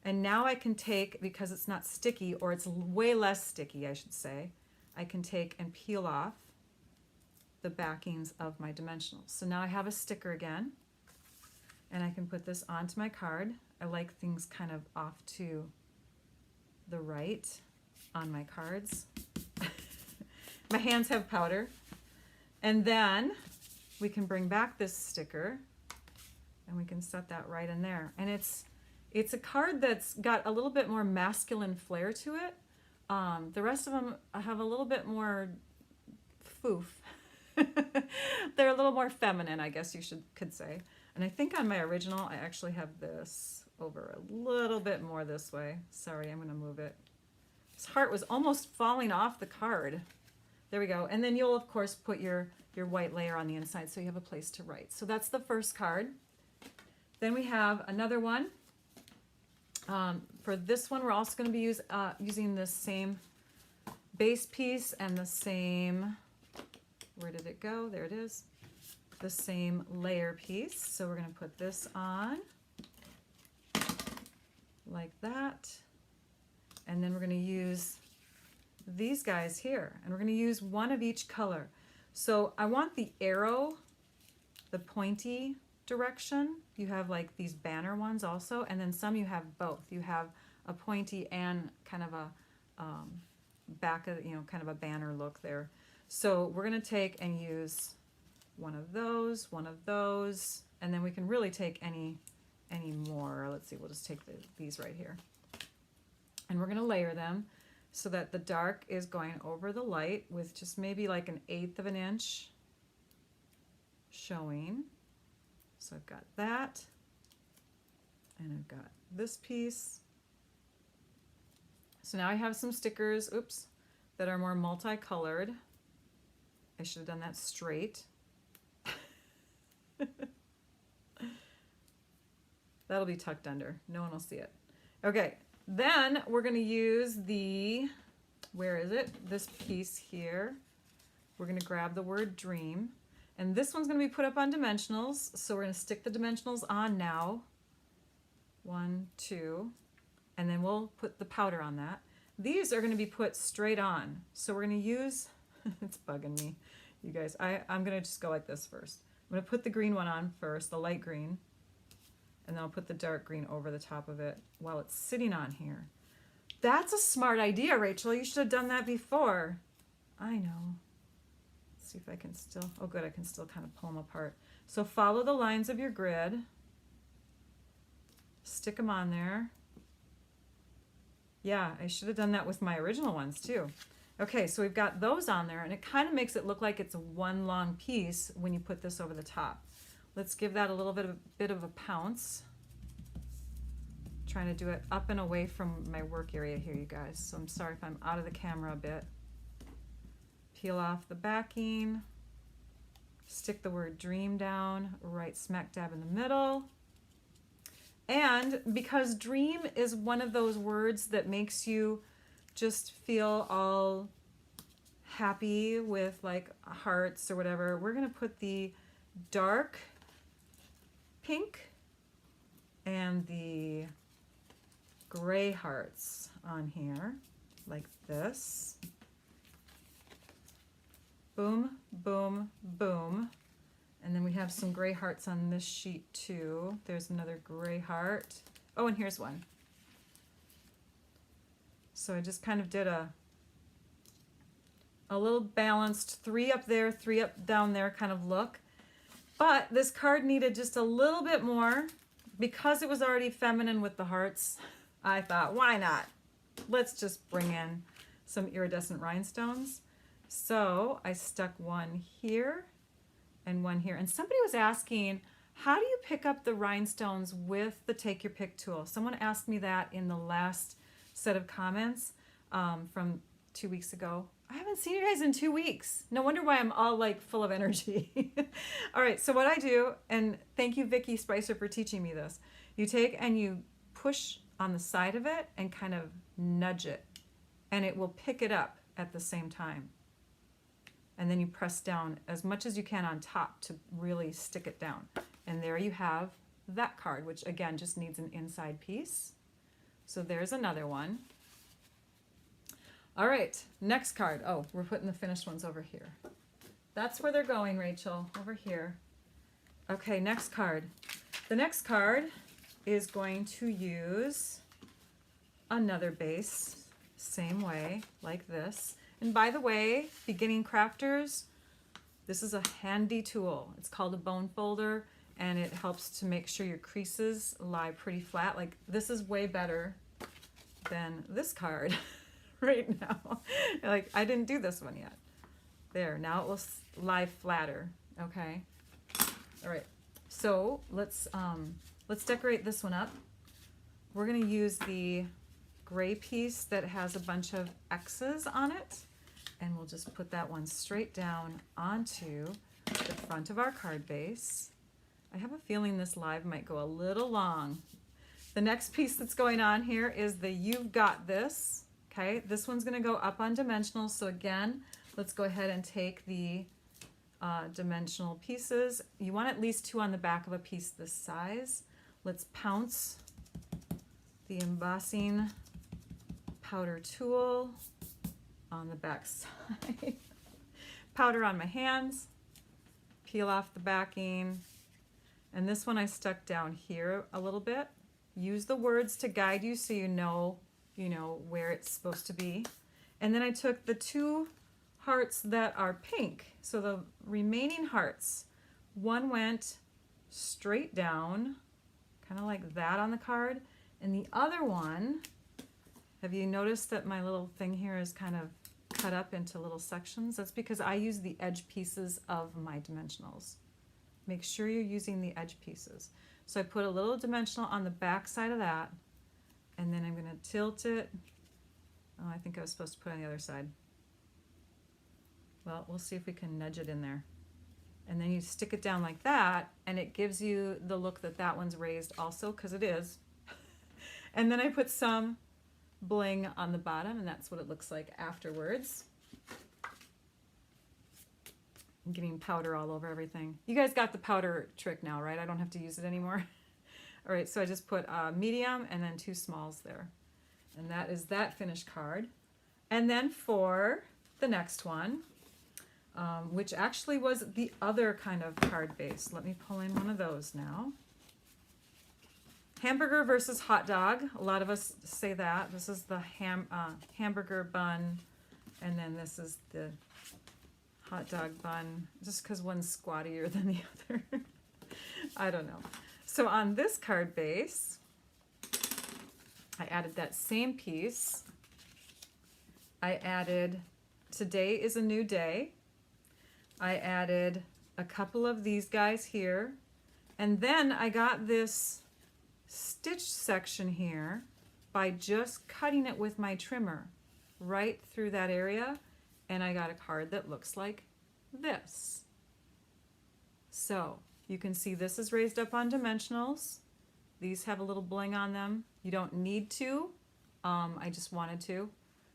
And now I can take, because it's not sticky, or it's way less sticky, I should say, I can take and peel off the backings of my dimensionals. So now I have a sticker again, and I can put this onto my card. I like things kind of off to the right on my cards. My hands have powder. And then we can bring back this sticker, and we can set that right in there. And it's a card that's got a little bit more masculine flair to it. The rest of them have a little bit more foof. They're a little more feminine, I guess you could say. And I think on my original, I actually have this over a little bit more this way. Sorry, I'm going to move it. This heart was almost falling off the card. There we go. And then you'll, of course, put your white layer on the inside so you have a place to write. So that's the first card. Then we have another one. For this one, we're also going to be using this same base piece and the same, where did it go? There it is. The same layer piece. So we're going to put this on like that. And then we're going to use these guys here, and we're going to use one of each color. So I want the arrow, the pointy direction. You have like these banner ones also, and then some you have both. You have a pointy and kind of a back of, you know, kind of a banner look there. So we're going to take and use one of those, and then we can really take any more. Let's see, we'll just take these right here. And we're going to layer them so that the dark is going over the light with just maybe like 1/8 of an inch showing. So I've got that, and I've got this piece. So now I have some stickers, oops, that are more multicolored. I should have done that straight. That'll be tucked under. No one will see it. Okay, then we're going to use the, where is it? This piece here. We're going to grab the word dream. And this one's going to be put up on dimensionals. So we're going to stick the dimensionals on now. 1, 2. And then we'll put the powder on that. These are going to be put straight on. So we're going to use, it's bugging me, you guys. I'm going to just go like this first. I'm going to put the green one on first, the light green. And then I'll put the dark green over the top of it while it's sitting on here. That's a smart idea, Rachel. You should have done that before. I know. Let's see if I can still, oh good, I can still kind of pull them apart. So follow the lines of your grid. Stick them on there. Yeah, I should have done that with my original ones too. Okay, so we've got those on there, and it kind of makes it look like it's one long piece when you put this over the top. Let's give that a little bit of a pounce. Trying to do it up and away from my work area here, you guys. So I'm sorry if I'm out of the camera a bit. Peel off the backing. Stick the word dream down right smack dab in the middle. And because dream is one of those words that makes you just feel all happy with like hearts or whatever, we're going to put the dark pink and the gray hearts on here like this. Boom, boom, boom. And then we have some gray hearts on this sheet too. There's another gray heart. Oh, and here's one. So I just kind of did a little balanced 3 up there, 3 up down there kind of look. But this card needed just a little bit more because it was already feminine with the hearts. I thought, why not? Let's just bring in some iridescent rhinestones. So I stuck one here and one here. And somebody was asking, how do you pick up the rhinestones with the Take Your Pick tool? Someone asked me that in the last set of comments from 2 weeks ago. I haven't seen you guys in 2 weeks. No wonder why I'm all like full of energy. All right, so what I do, and thank you Vicki Spicer for teaching me this. You take and you push on the side of it and kind of nudge it, and it will pick it up at the same time. And then you press down as much as you can on top to really stick it down. And there you have that card, which again just needs an inside piece. So there's another one. All right, next card. Oh, we're putting the finished ones over here. That's where they're going, Rachel, over here. Okay, next card. The next card is going to use another base, same way, like this. And by the way, beginning crafters, this is a handy tool. It's called a bone folder, and it helps to make sure your creases lie pretty flat. Like this is way better than this card right now. Like I didn't do this one yet. There, now it will lie flatter, okay? All right, so let's decorate this one up. We're gonna use the gray piece that has a bunch of X's on it, and we'll just put that one straight down onto the front of our card base. I have a feeling this live might go a little long. The next piece that's going on here is the You've Got This. Okay, this one's gonna go up on dimensionals. So again, let's go ahead and take the dimensional pieces. You want at least 2 on the back of a piece this size. Let's pounce the embossing powder tool on the back side. Powder on my hands, peel off the backing, and this one I stuck down here a little bit. Use the words to guide you so you know where it's supposed to be. And then I took the 2 hearts that are pink. So the remaining hearts, one went straight down, kind of like that on the card, and the other one, have you noticed that my little thing here is kind of cut up into little sections? That's because I use the edge pieces of my dimensionals. Make sure you're using the edge pieces. So I put a little dimensional on the back side of that, and then I'm going to tilt it. Oh, I think I was supposed to put it on the other side. Well, we'll see if we can nudge it in there. And then you stick it down like that, and it gives you the look that that one's raised also, because it is. And then I put some bling on the bottom, and that's what it looks like afterwards. I'm getting powder all over everything. You guys got the powder trick now, right? I don't have to use it anymore. All right, so I just put a medium and then 2 smalls there. And that is that finished card. And then for the next one, which actually was the other kind of card base. Let me pull in one of those now. Hamburger versus hot dog. A lot of us say that. This is the hamburger bun, and then this is the hot dog bun, just because one's squattier than the other. I don't know. So on this card base, I added that same piece. I added Today is a New Day. I added a couple of these guys here. And then I got this stitch section here by just cutting it with my trimmer right through that area. And I got a card that looks like this. So you can see this is raised up on dimensionals. These have a little bling on them. You don't need to. I just wanted to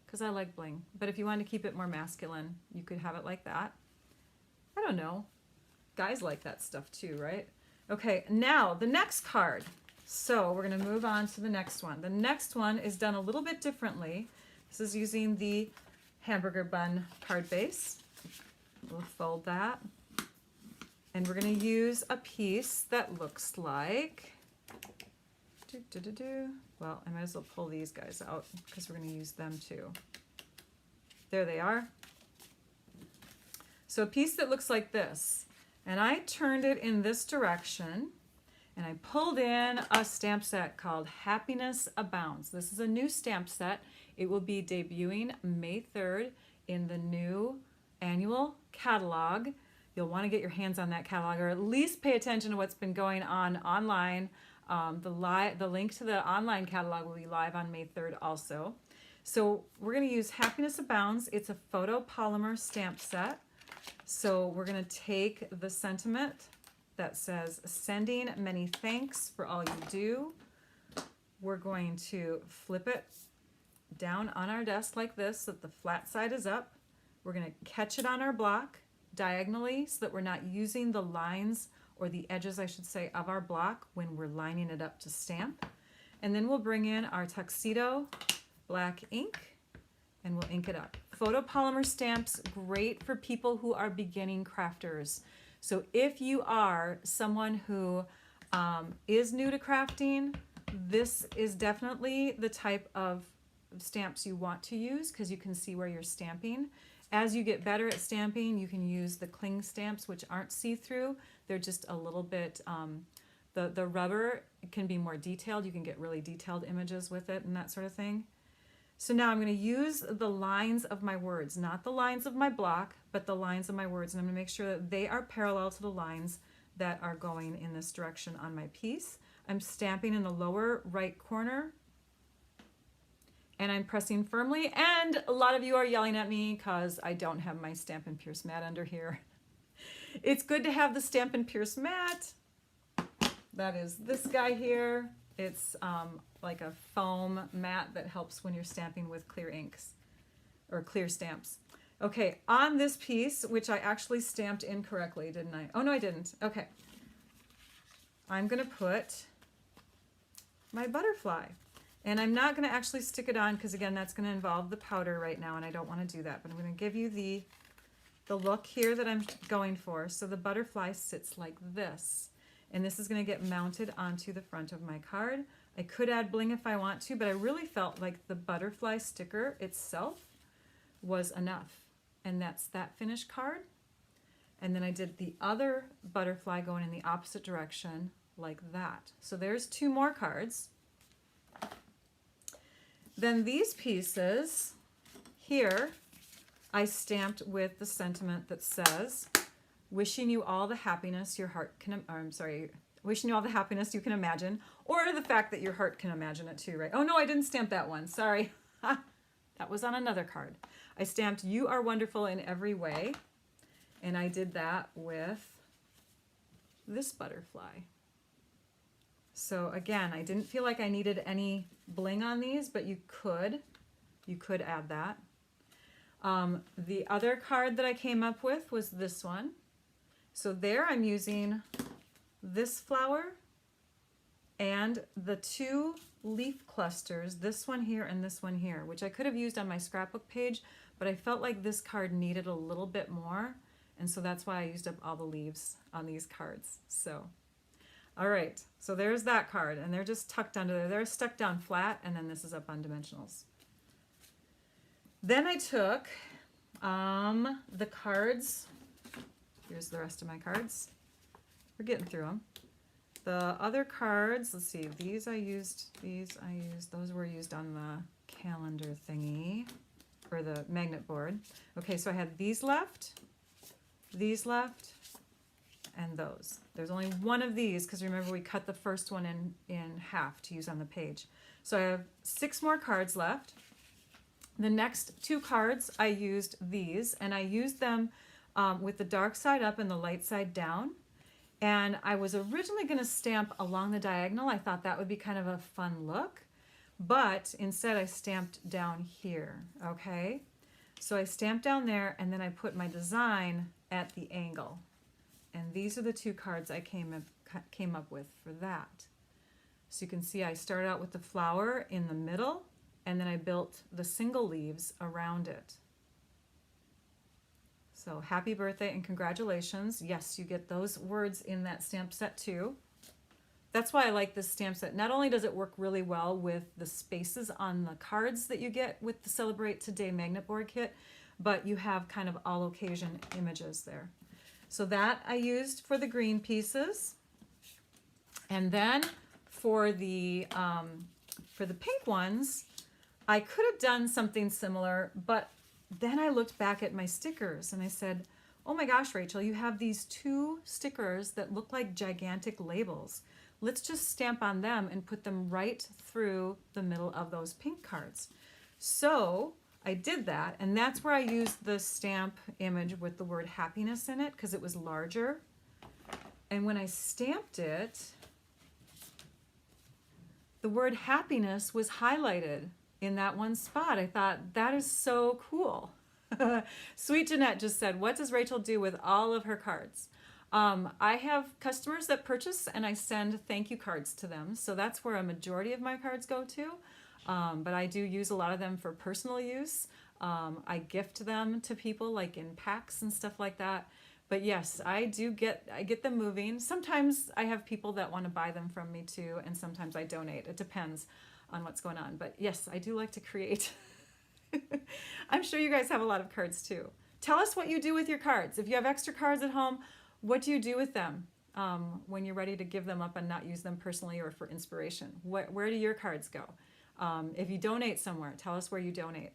because I like bling. But if you want to keep it more masculine, you could have it like that. I don't know. Guys like that stuff too, right? Okay, now the next card. So we're going to move on to the next one. The next one is done a little bit differently. This is using the hamburger bun card base. We'll fold that. And we're going to use a piece that looks like... Well, I might as well pull these guys out because we're going to use them too. There they are. So a piece that looks like this. And I turned it in this direction. and I pulled in a stamp set called Happiness Abounds. This is a new stamp set. It will be debuting May 3rd in the new annual catalog. You'll want to get your hands on that catalog, or at least pay attention to what's been going on online. The link to the online catalog will be live on May 3rd also. So we're going to use Happiness Abounds. It's a photopolymer stamp set. So we're going to take the sentiment that says, sending many thanks for all you do. We're going to flip it down on our desk like this so that the flat side is up. We're going to catch it on our block diagonally so that we're not using the lines, or the edges I should say, of our block when we're lining it up to stamp. And then we'll bring in our tuxedo black ink and we'll ink it up. Photopolymer stamps, great for people who are beginning crafters. So if you are someone who is new to crafting, this is definitely the type of stamps you want to use, because you can see where you're stamping. As you get better at stamping, you can use the cling stamps, which aren't see-through. They're just a little bit, the rubber can be more detailed. You can get really detailed images with it and that sort of thing. So now I'm going to use the lines of my words, not the lines of my block, but the lines of my words. And I'm going to make sure that they are parallel to the lines that are going in this direction on my piece. I'm stamping in the lower right corner, and I'm pressing firmly, and a lot of you are yelling at me because I don't have my Stampin' Pierce mat under here. It's good to have the Stampin' Pierce mat. That is this guy here. It's like a foam mat that helps when you're stamping with clear inks or clear stamps. Okay, on this piece, which I actually stamped incorrectly, didn't I? Oh no, I didn't. Okay. I'm gonna put my butterfly. And I'm not going to actually stick it on because, again, that's going to involve the powder right now, and I don't want to do that. But I'm going to give you the look here that I'm going for. So the butterfly sits like this, and this is going to get mounted onto the front of my card. I could add bling if I want to, but I really felt like the butterfly sticker itself was enough. And that's that finished card. And then I did the other butterfly going in the opposite direction like that. So there's two more cards. Then these pieces here, I stamped with the sentiment that says, wishing you all the happiness your heart can, wishing you all the happiness you can imagine, or the fact that your heart can imagine it too, right? Oh no, I didn't stamp that one, sorry. That was on another card. I stamped, you are wonderful in every way, and I did that with this butterfly. So again, I didn't feel like I needed any bling on these, but you could add that. The other card that I came up with was this one. So there I'm using this flower and the two leaf clusters, this one here and this one here, which I could have used on my scrapbook page, but I felt like this card needed a little bit more, and so that's why I used up all the leaves on these cards. So all right, so there's that card, and they're just tucked under there. They're stuck down flat, and then this is up on dimensionals. Then I took the cards. Here's the rest of my cards. We're getting through them. The other cards, let's see, these I used, those were used on the calendar thingy, or the magnet board. Okay, so I had these left, and those. There's only one of these because remember we cut the first one in half to use on the page. So I have 6 more cards left. The next 2 cards I used these, and I used them with the dark side up and the light side down. And I was originally going to stamp along the diagonal. I thought that would be kind of a fun look, but instead I stamped down here, okay? So I stamped down there, and then I put my design at the angle. And these are the 2 cards I came up with for that. So you can see I started out with the flower in the middle, and then I built the single leaves around it. So happy birthday and congratulations. Yes, you get those words in that stamp set too. That's why I like this stamp set. Not only does it work really well with the spaces on the cards that you get with the Celebrate Today magnet board kit, but you have kind of all occasion images there. So that I used for the green pieces. And then for the pink ones, I could have done something similar, but then I looked back at my stickers and I said, oh my gosh, Rachel, you have these 2 stickers that look like gigantic labels. Let's just stamp on them and put them right through the middle of those pink cards. So I did that, and that's where I used the stamp image with the word happiness in it because it was larger. And when I stamped it, the word happiness was highlighted in that one spot. I thought, that is so cool. Sweet Jeanette just said, what does Rachel do with all of her cards? I have customers that purchase and I send thank you cards to them. So that's where a majority of my cards go to. But I do use a lot of them for personal use. I gift them to people like in packs and stuff like that. But yes, I get them moving. Sometimes I have people that want to buy them from me too, and sometimes I donate. It depends on what's going on. But yes, I do like to create. I'm sure you guys have a lot of cards too. Tell us what you do with your cards. If you have extra cards at home, what do you do with them when you're ready to give them up and not use them personally or for inspiration? Where do your cards go? If you donate somewhere, tell us where you donate.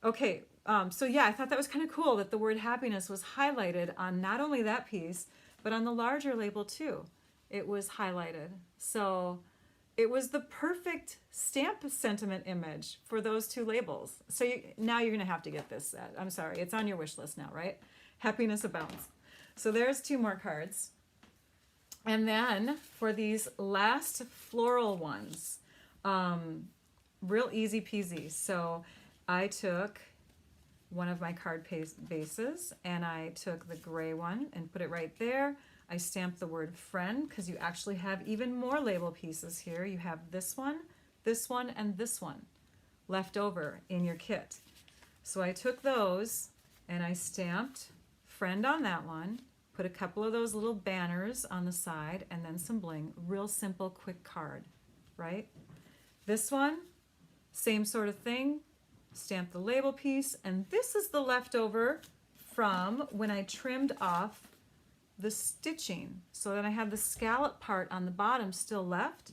Okay, so yeah, I thought that was kind of cool that the word happiness was highlighted on not only that piece, but on the larger label too. It was highlighted. So it was the perfect stamp sentiment image for those 2 labels. So now you're going to have to get this set. I'm sorry, it's on your wish list now, right? Happiness Abounds. So there's 2 more cards. And then for these last floral ones, real easy peasy. So I took one of my card bases and I took the gray one and put it right there. I stamped the word friend because you actually have even more label pieces here. You have this one, and this one left over in your kit. So I took those and I stamped friend on that one, put a couple of those little banners on the side, and then some bling. Real simple, quick card, right? This one, same sort of thing. Stamp the label piece, and this is the leftover from when I trimmed off the stitching. So then I have the scallop part on the bottom still left,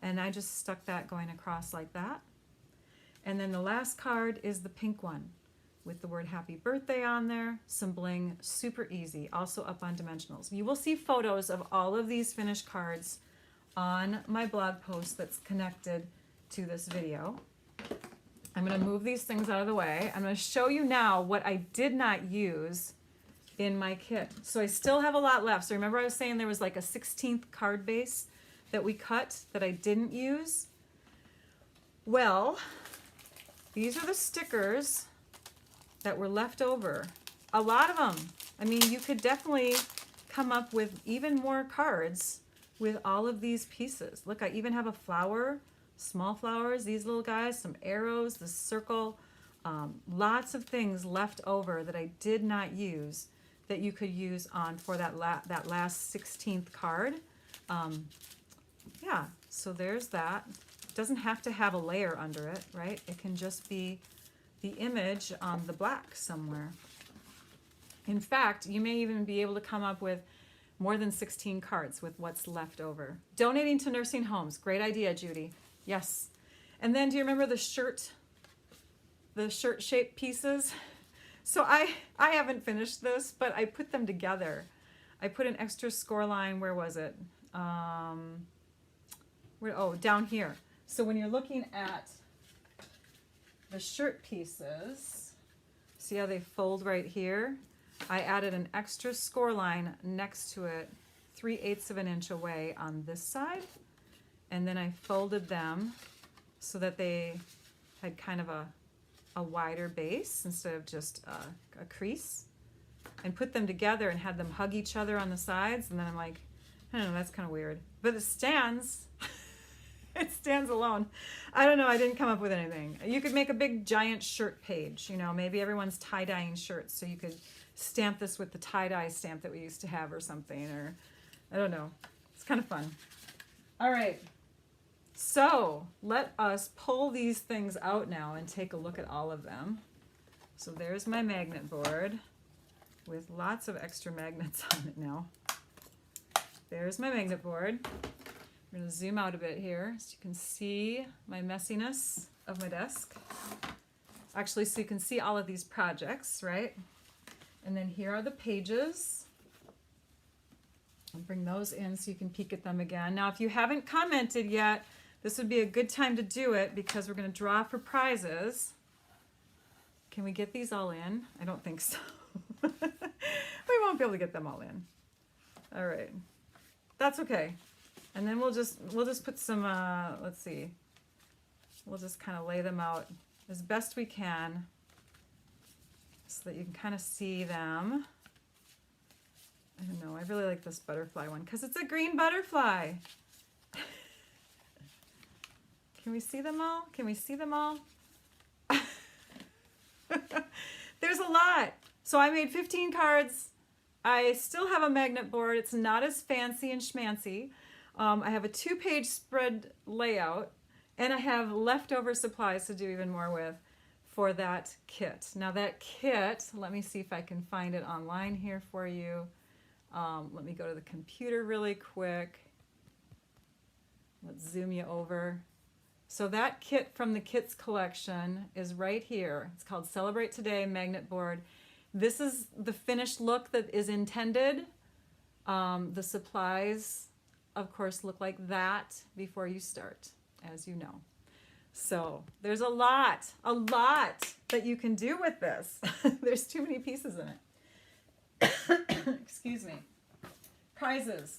and I just stuck that going across like that. And then the last card is the pink one with the word happy birthday on there, some bling, super easy, also up on Dimensionals. You will see photos of all of these finished cards on my blog post that's connected to this video. I'm going to move these things out of the way. I'm going to show you now what I did not use in my kit. So I still have a lot left. So remember I was saying there was like a 16th card base that we cut that I didn't use? Well, these are the stickers that were left over. A lot of them. I mean, you could definitely come up with even more cards with all of these pieces. Look, I even have a flower. Small flowers, these little guys, some arrows, the circle, lots of things left over that I did not use that you could use on for that last 16th card. Yeah, so there's that. It doesn't have to have a layer under it, right? It can just be the image on the black somewhere. In fact, you may even be able to come up with more than 16 cards with what's left over. Donating to nursing homes, great idea, Judy. Yes. And then do you remember the shirt shaped pieces? So I haven't finished this, but I put them together. I put an extra score line. Where was it? Down here. So when you're looking at the shirt pieces, see how they fold right here? I added an extra score line next to it, 3/8 of an inch away on this side. And then I folded them so that they had kind of a wider base instead of just a crease, and put them together and had them hug each other on the sides. And then I'm like, I don't know, that's kind of weird. But it stands. It stands alone. I don't know, I didn't come up with anything. You could make a big giant shirt page. You know, maybe everyone's tie-dyeing shirts, so you could stamp this with the tie-dye stamp that we used to have or something. Or, I don't know. It's kind of fun. All right. So let us pull these things out now and take a look at all of them. So there's my magnet board with lots of extra magnets on it now. There's my magnet board. We're going to zoom out a bit here so you can see my messiness of my desk. Actually, so you can see all of these projects, right? And then here are the pages. I'll bring those in so you can peek at them again. Now, if you haven't commented yet, this would be a good time to do it because we're going to draw for prizes. Can we get these all in? I don't think so. We won't be able to get them all in. All right. That's okay. And then we'll just put some, let's see. We'll just kind of lay them out as best we can so that you can kind of see them. I don't know, I really like this butterfly one because it's a green butterfly. Can we see them all? Can we see them all? There's a lot. So I made 15 cards. I still have a magnet board. It's not as fancy and schmancy. I have a 2-page spread layout, and I have leftover supplies to do even more with for that kit. Now that kit, let me see if I can find it online here for you. Let me go to the computer really quick. Let's zoom you over. So that kit from the kits collection is right here. It's called Celebrate Today Magnet Board. This is the finished look that is intended. The supplies, of course, look like that before you start, as you know. So there's a lot that you can do with this. There's too many pieces in it. Excuse me. Prizes.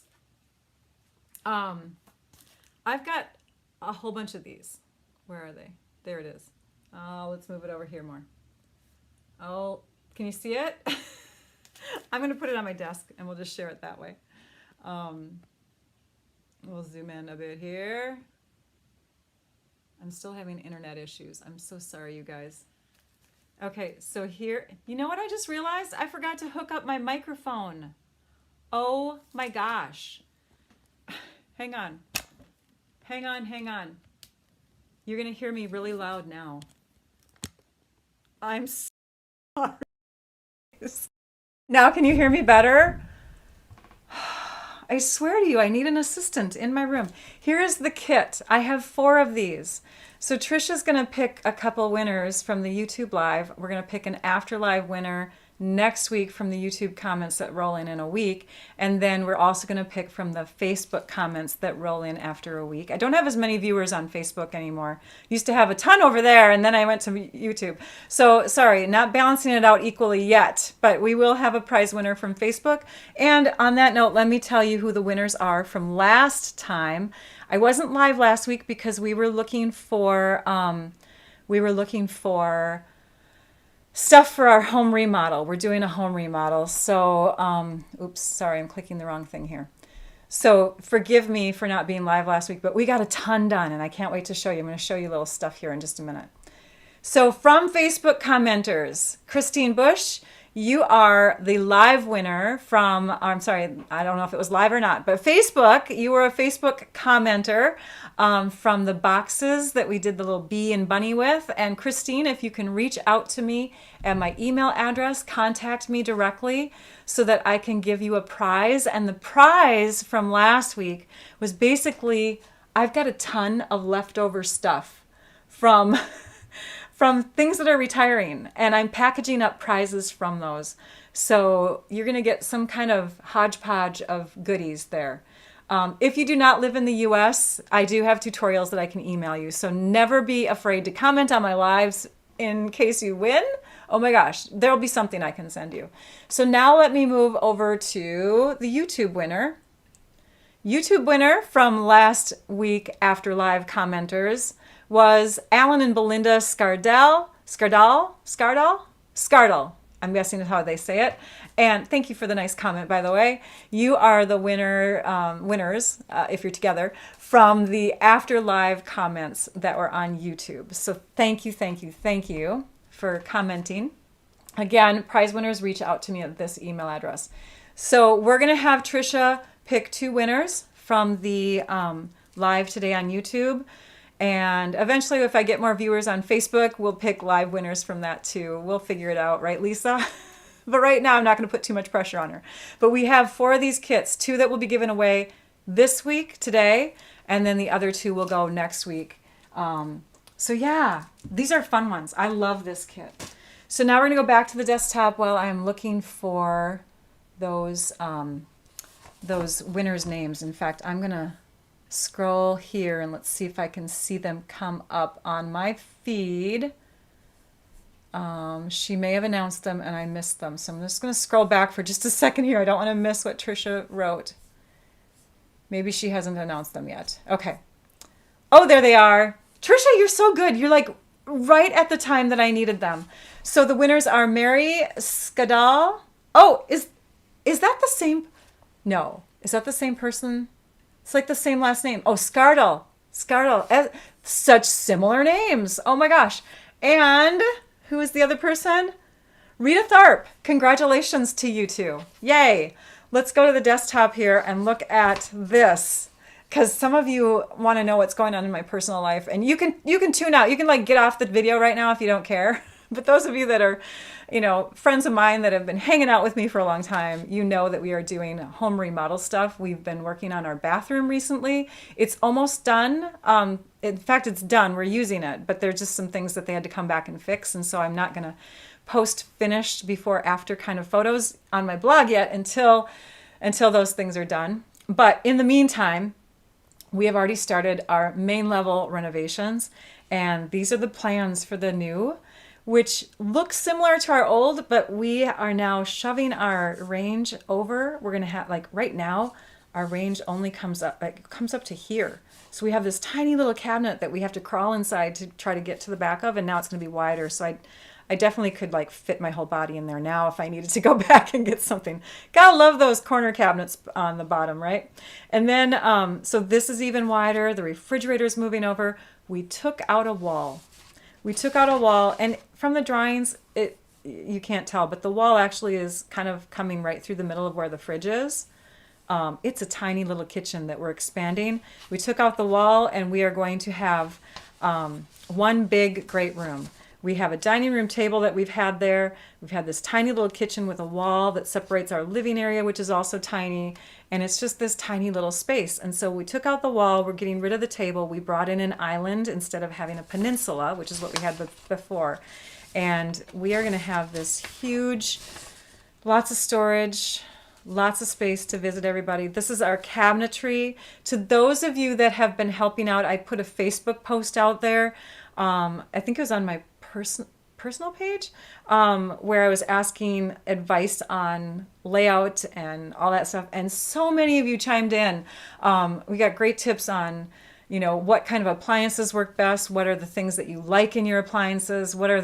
I've got a whole bunch of these. Where are they? There it is. Oh, let's move it over here more. Oh, can you see it? I'm going to put it on my desk and we'll just share it that way. We'll zoom in a bit here. I'm still having internet issues. I'm so sorry, you guys. Okay, so here, you know what I just realized? I forgot to hook up my microphone. Oh my gosh. Hang on. Hang on. You're going to hear me really loud now. I'm sorry. Now can you hear me better? I swear to you, I need an assistant in my room. Here is the kit. I have 4 of these. So Trisha's going to pick a couple winners from the YouTube Live. We're going to pick an After Live winner next week from the YouTube comments that roll in a week. And then we're also going to pick from the Facebook comments that roll in after a week. I don't have as many viewers on Facebook anymore. Used to have a ton over there, and then I went to YouTube. So sorry, not balancing it out equally yet, but we will have a prize winner from Facebook. And on that note, let me tell you who the winners are from last time. I wasn't live last week because we were looking for stuff for our home remodel. We're doing a home remodel. So, oops, sorry, I'm clicking the wrong thing here. So forgive me for not being live last week, but we got a ton done and I can't wait to show you. I'm going to show you a little stuff here in just a minute. So from Facebook commenters, Christine Bush, you are the live winner from, I'm sorry, I don't know if it was live or not, but Facebook, you were a Facebook commenter from the boxes that we did the little bee and bunny with. And Christine, if you can reach out to me at my email address, contact me directly so that I can give you a prize. And the prize from last week was basically, I've got a ton of leftover stuff from things that are retiring, and I'm packaging up prizes from those. So you're going to get some kind of hodgepodge of goodies there. If you do not live in the US, I do have tutorials that I can email you. So never be afraid to comment on my lives in case you win. Oh my gosh, there'll be something I can send you. So now let me move over to the YouTube winner. YouTube winner from last week After Live commenters was Alan and Belinda Scardell. I'm guessing is how they say it. And thank you for the nice comment, by the way. You are the winners, if you're together, from the After Live comments that were on YouTube. So thank you for commenting. Again, prize winners, reach out to me at this email address. So we're going to have Trisha pick 2 winners from the live today on YouTube. And eventually, if I get more viewers on Facebook, we'll pick live winners from that too. We'll figure it out, right, Lisa? But right now, I'm not going to put too much pressure on her. But we have 4 of these kits, 2 that will be given away this week, today, and then the other 2 will go next week. So yeah, these are fun ones. I love this kit. So now we're gonna go back to the desktop while I'm looking for those winners' names. In fact, I'm gonna scroll here and let's see if I can see them come up on my feed. She may have announced them and I missed them. So I'm just going to scroll back for just a second here. I don't want to miss what Trisha wrote. Maybe she hasn't announced them yet. Okay. Oh, there they are. Trisha, you're so good. You're like right at the time that I needed them. So the winners are Mary Skadal. Oh, is that the same? No. Is that the same person? It's like the same last name. Oh, Skardal. Skardal. Such similar names. Oh my gosh. And who is the other person? Rita Tharp. Congratulations to you two. Yay. Let's go to the desktop here and look at this, because some of you want to know what's going on in my personal life, and you can tune out. You can like get off the video right now if you don't care. But those of you that are, friends of mine that have been hanging out with me for a long time, you know that we are doing home remodel stuff. We've been working on our bathroom recently. It's almost done. In fact, it's done. We're using it, but there's just some things that they had to come back and fix. And so I'm not going to post finished before after kind of photos on my blog yet until those things are done. But in the meantime, we have already started our main level renovations, and these are the plans for the new, which look similar to our old, but we are now shoving our range over. We're going to have, like right now, our range only comes up to here. So we have this tiny little cabinet that we have to crawl inside to try to get to the back of, and now it's going to be wider. So I definitely could like fit my whole body in there now if I needed to go back and get something. Gotta love those corner cabinets on the bottom, right? And then, so this is even wider. The refrigerator's moving over. We took out a wall. And from the drawings, you can't tell, but the wall actually is kind of coming right through the middle of where the fridge is. It's a tiny little kitchen that we're expanding. We took out the wall, and we are going to have one big great room. We have a dining room table that we've had there. We've had this tiny little kitchen with a wall that separates our living area, which is also tiny. And it's just this tiny little space. And so we took out the wall. We're getting rid of the table. We brought in an island instead of having a peninsula, which is what we had before. And we are going to have this huge, lots of storage, lots of space to visit everybody. This is our cabinetry. To those of you that have been helping out, I put a Facebook post out there. I think it was on my personal page, where I was asking advice on layout and all that stuff. And so many of you chimed in. We got great tips on, what kind of appliances work best. What are the things that you like in your appliances? What are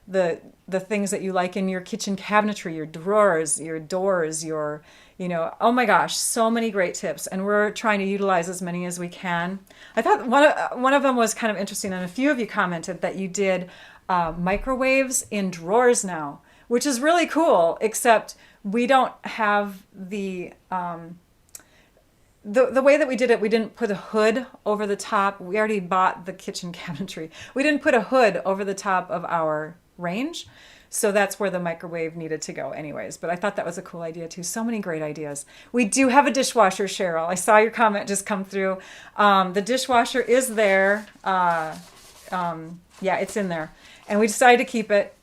the things that you like in your kitchen cabinetry, your drawers, your doors, your, oh my gosh, so many great tips. And we're trying to utilize as many as we can. I thought one of them was kind of interesting, and a few of you commented that you did microwaves in drawers now, which is really cool, except we don't have the way that we did it. We didn't put a hood over the top. We already bought the kitchen cabinetry. We didn't put a hood over the top of our range. So that's where the microwave needed to go anyways. But I thought that was a cool idea too. So many great ideas. We do have a dishwasher, Cheryl. I saw your comment just come through. The dishwasher is there. Yeah, it's in there. And we decided to keep it.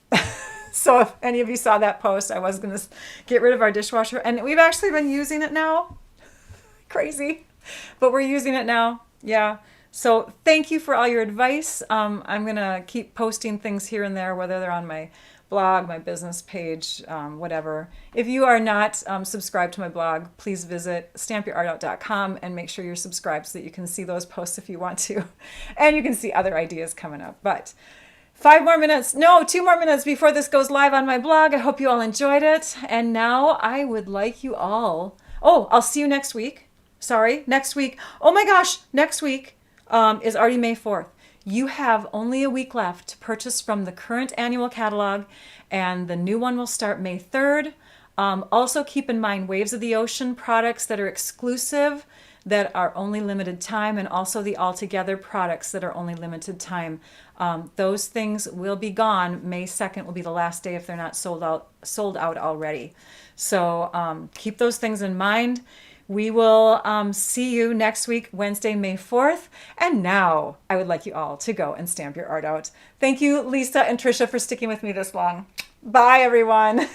So if any of you saw that post, I was going to get rid of our dishwasher. And we've actually been using it now. Crazy. But we're using it now. Yeah. So thank you for all your advice. I'm going to keep posting things here and there, whether they're on my blog, my business page, whatever. If you are not subscribed to my blog, please visit stampyourartout.com and make sure you're subscribed so that you can see those posts if you want to. And you can see other ideas coming up. But 2 more minutes before this goes live on my blog. I hope you all enjoyed it. And now I would like you all... Oh, I'll see you next week. Sorry, next week. Oh my gosh, next week is already May 4th. You have only a week left to purchase from the current annual catalog, and the new one will start May 3rd. Also keep in mind Waves of the Ocean products that are exclusive, that are only limited time, and also the Altogether products that are only limited time. Those things will be gone. May 2nd will be the last day if they're not sold out already. So keep those things in mind. We will see you next week, Wednesday, May 4th. And now I would like you all to go and stamp your art out. Thank you, Lisa and Trisha, for sticking with me this long. Bye, everyone.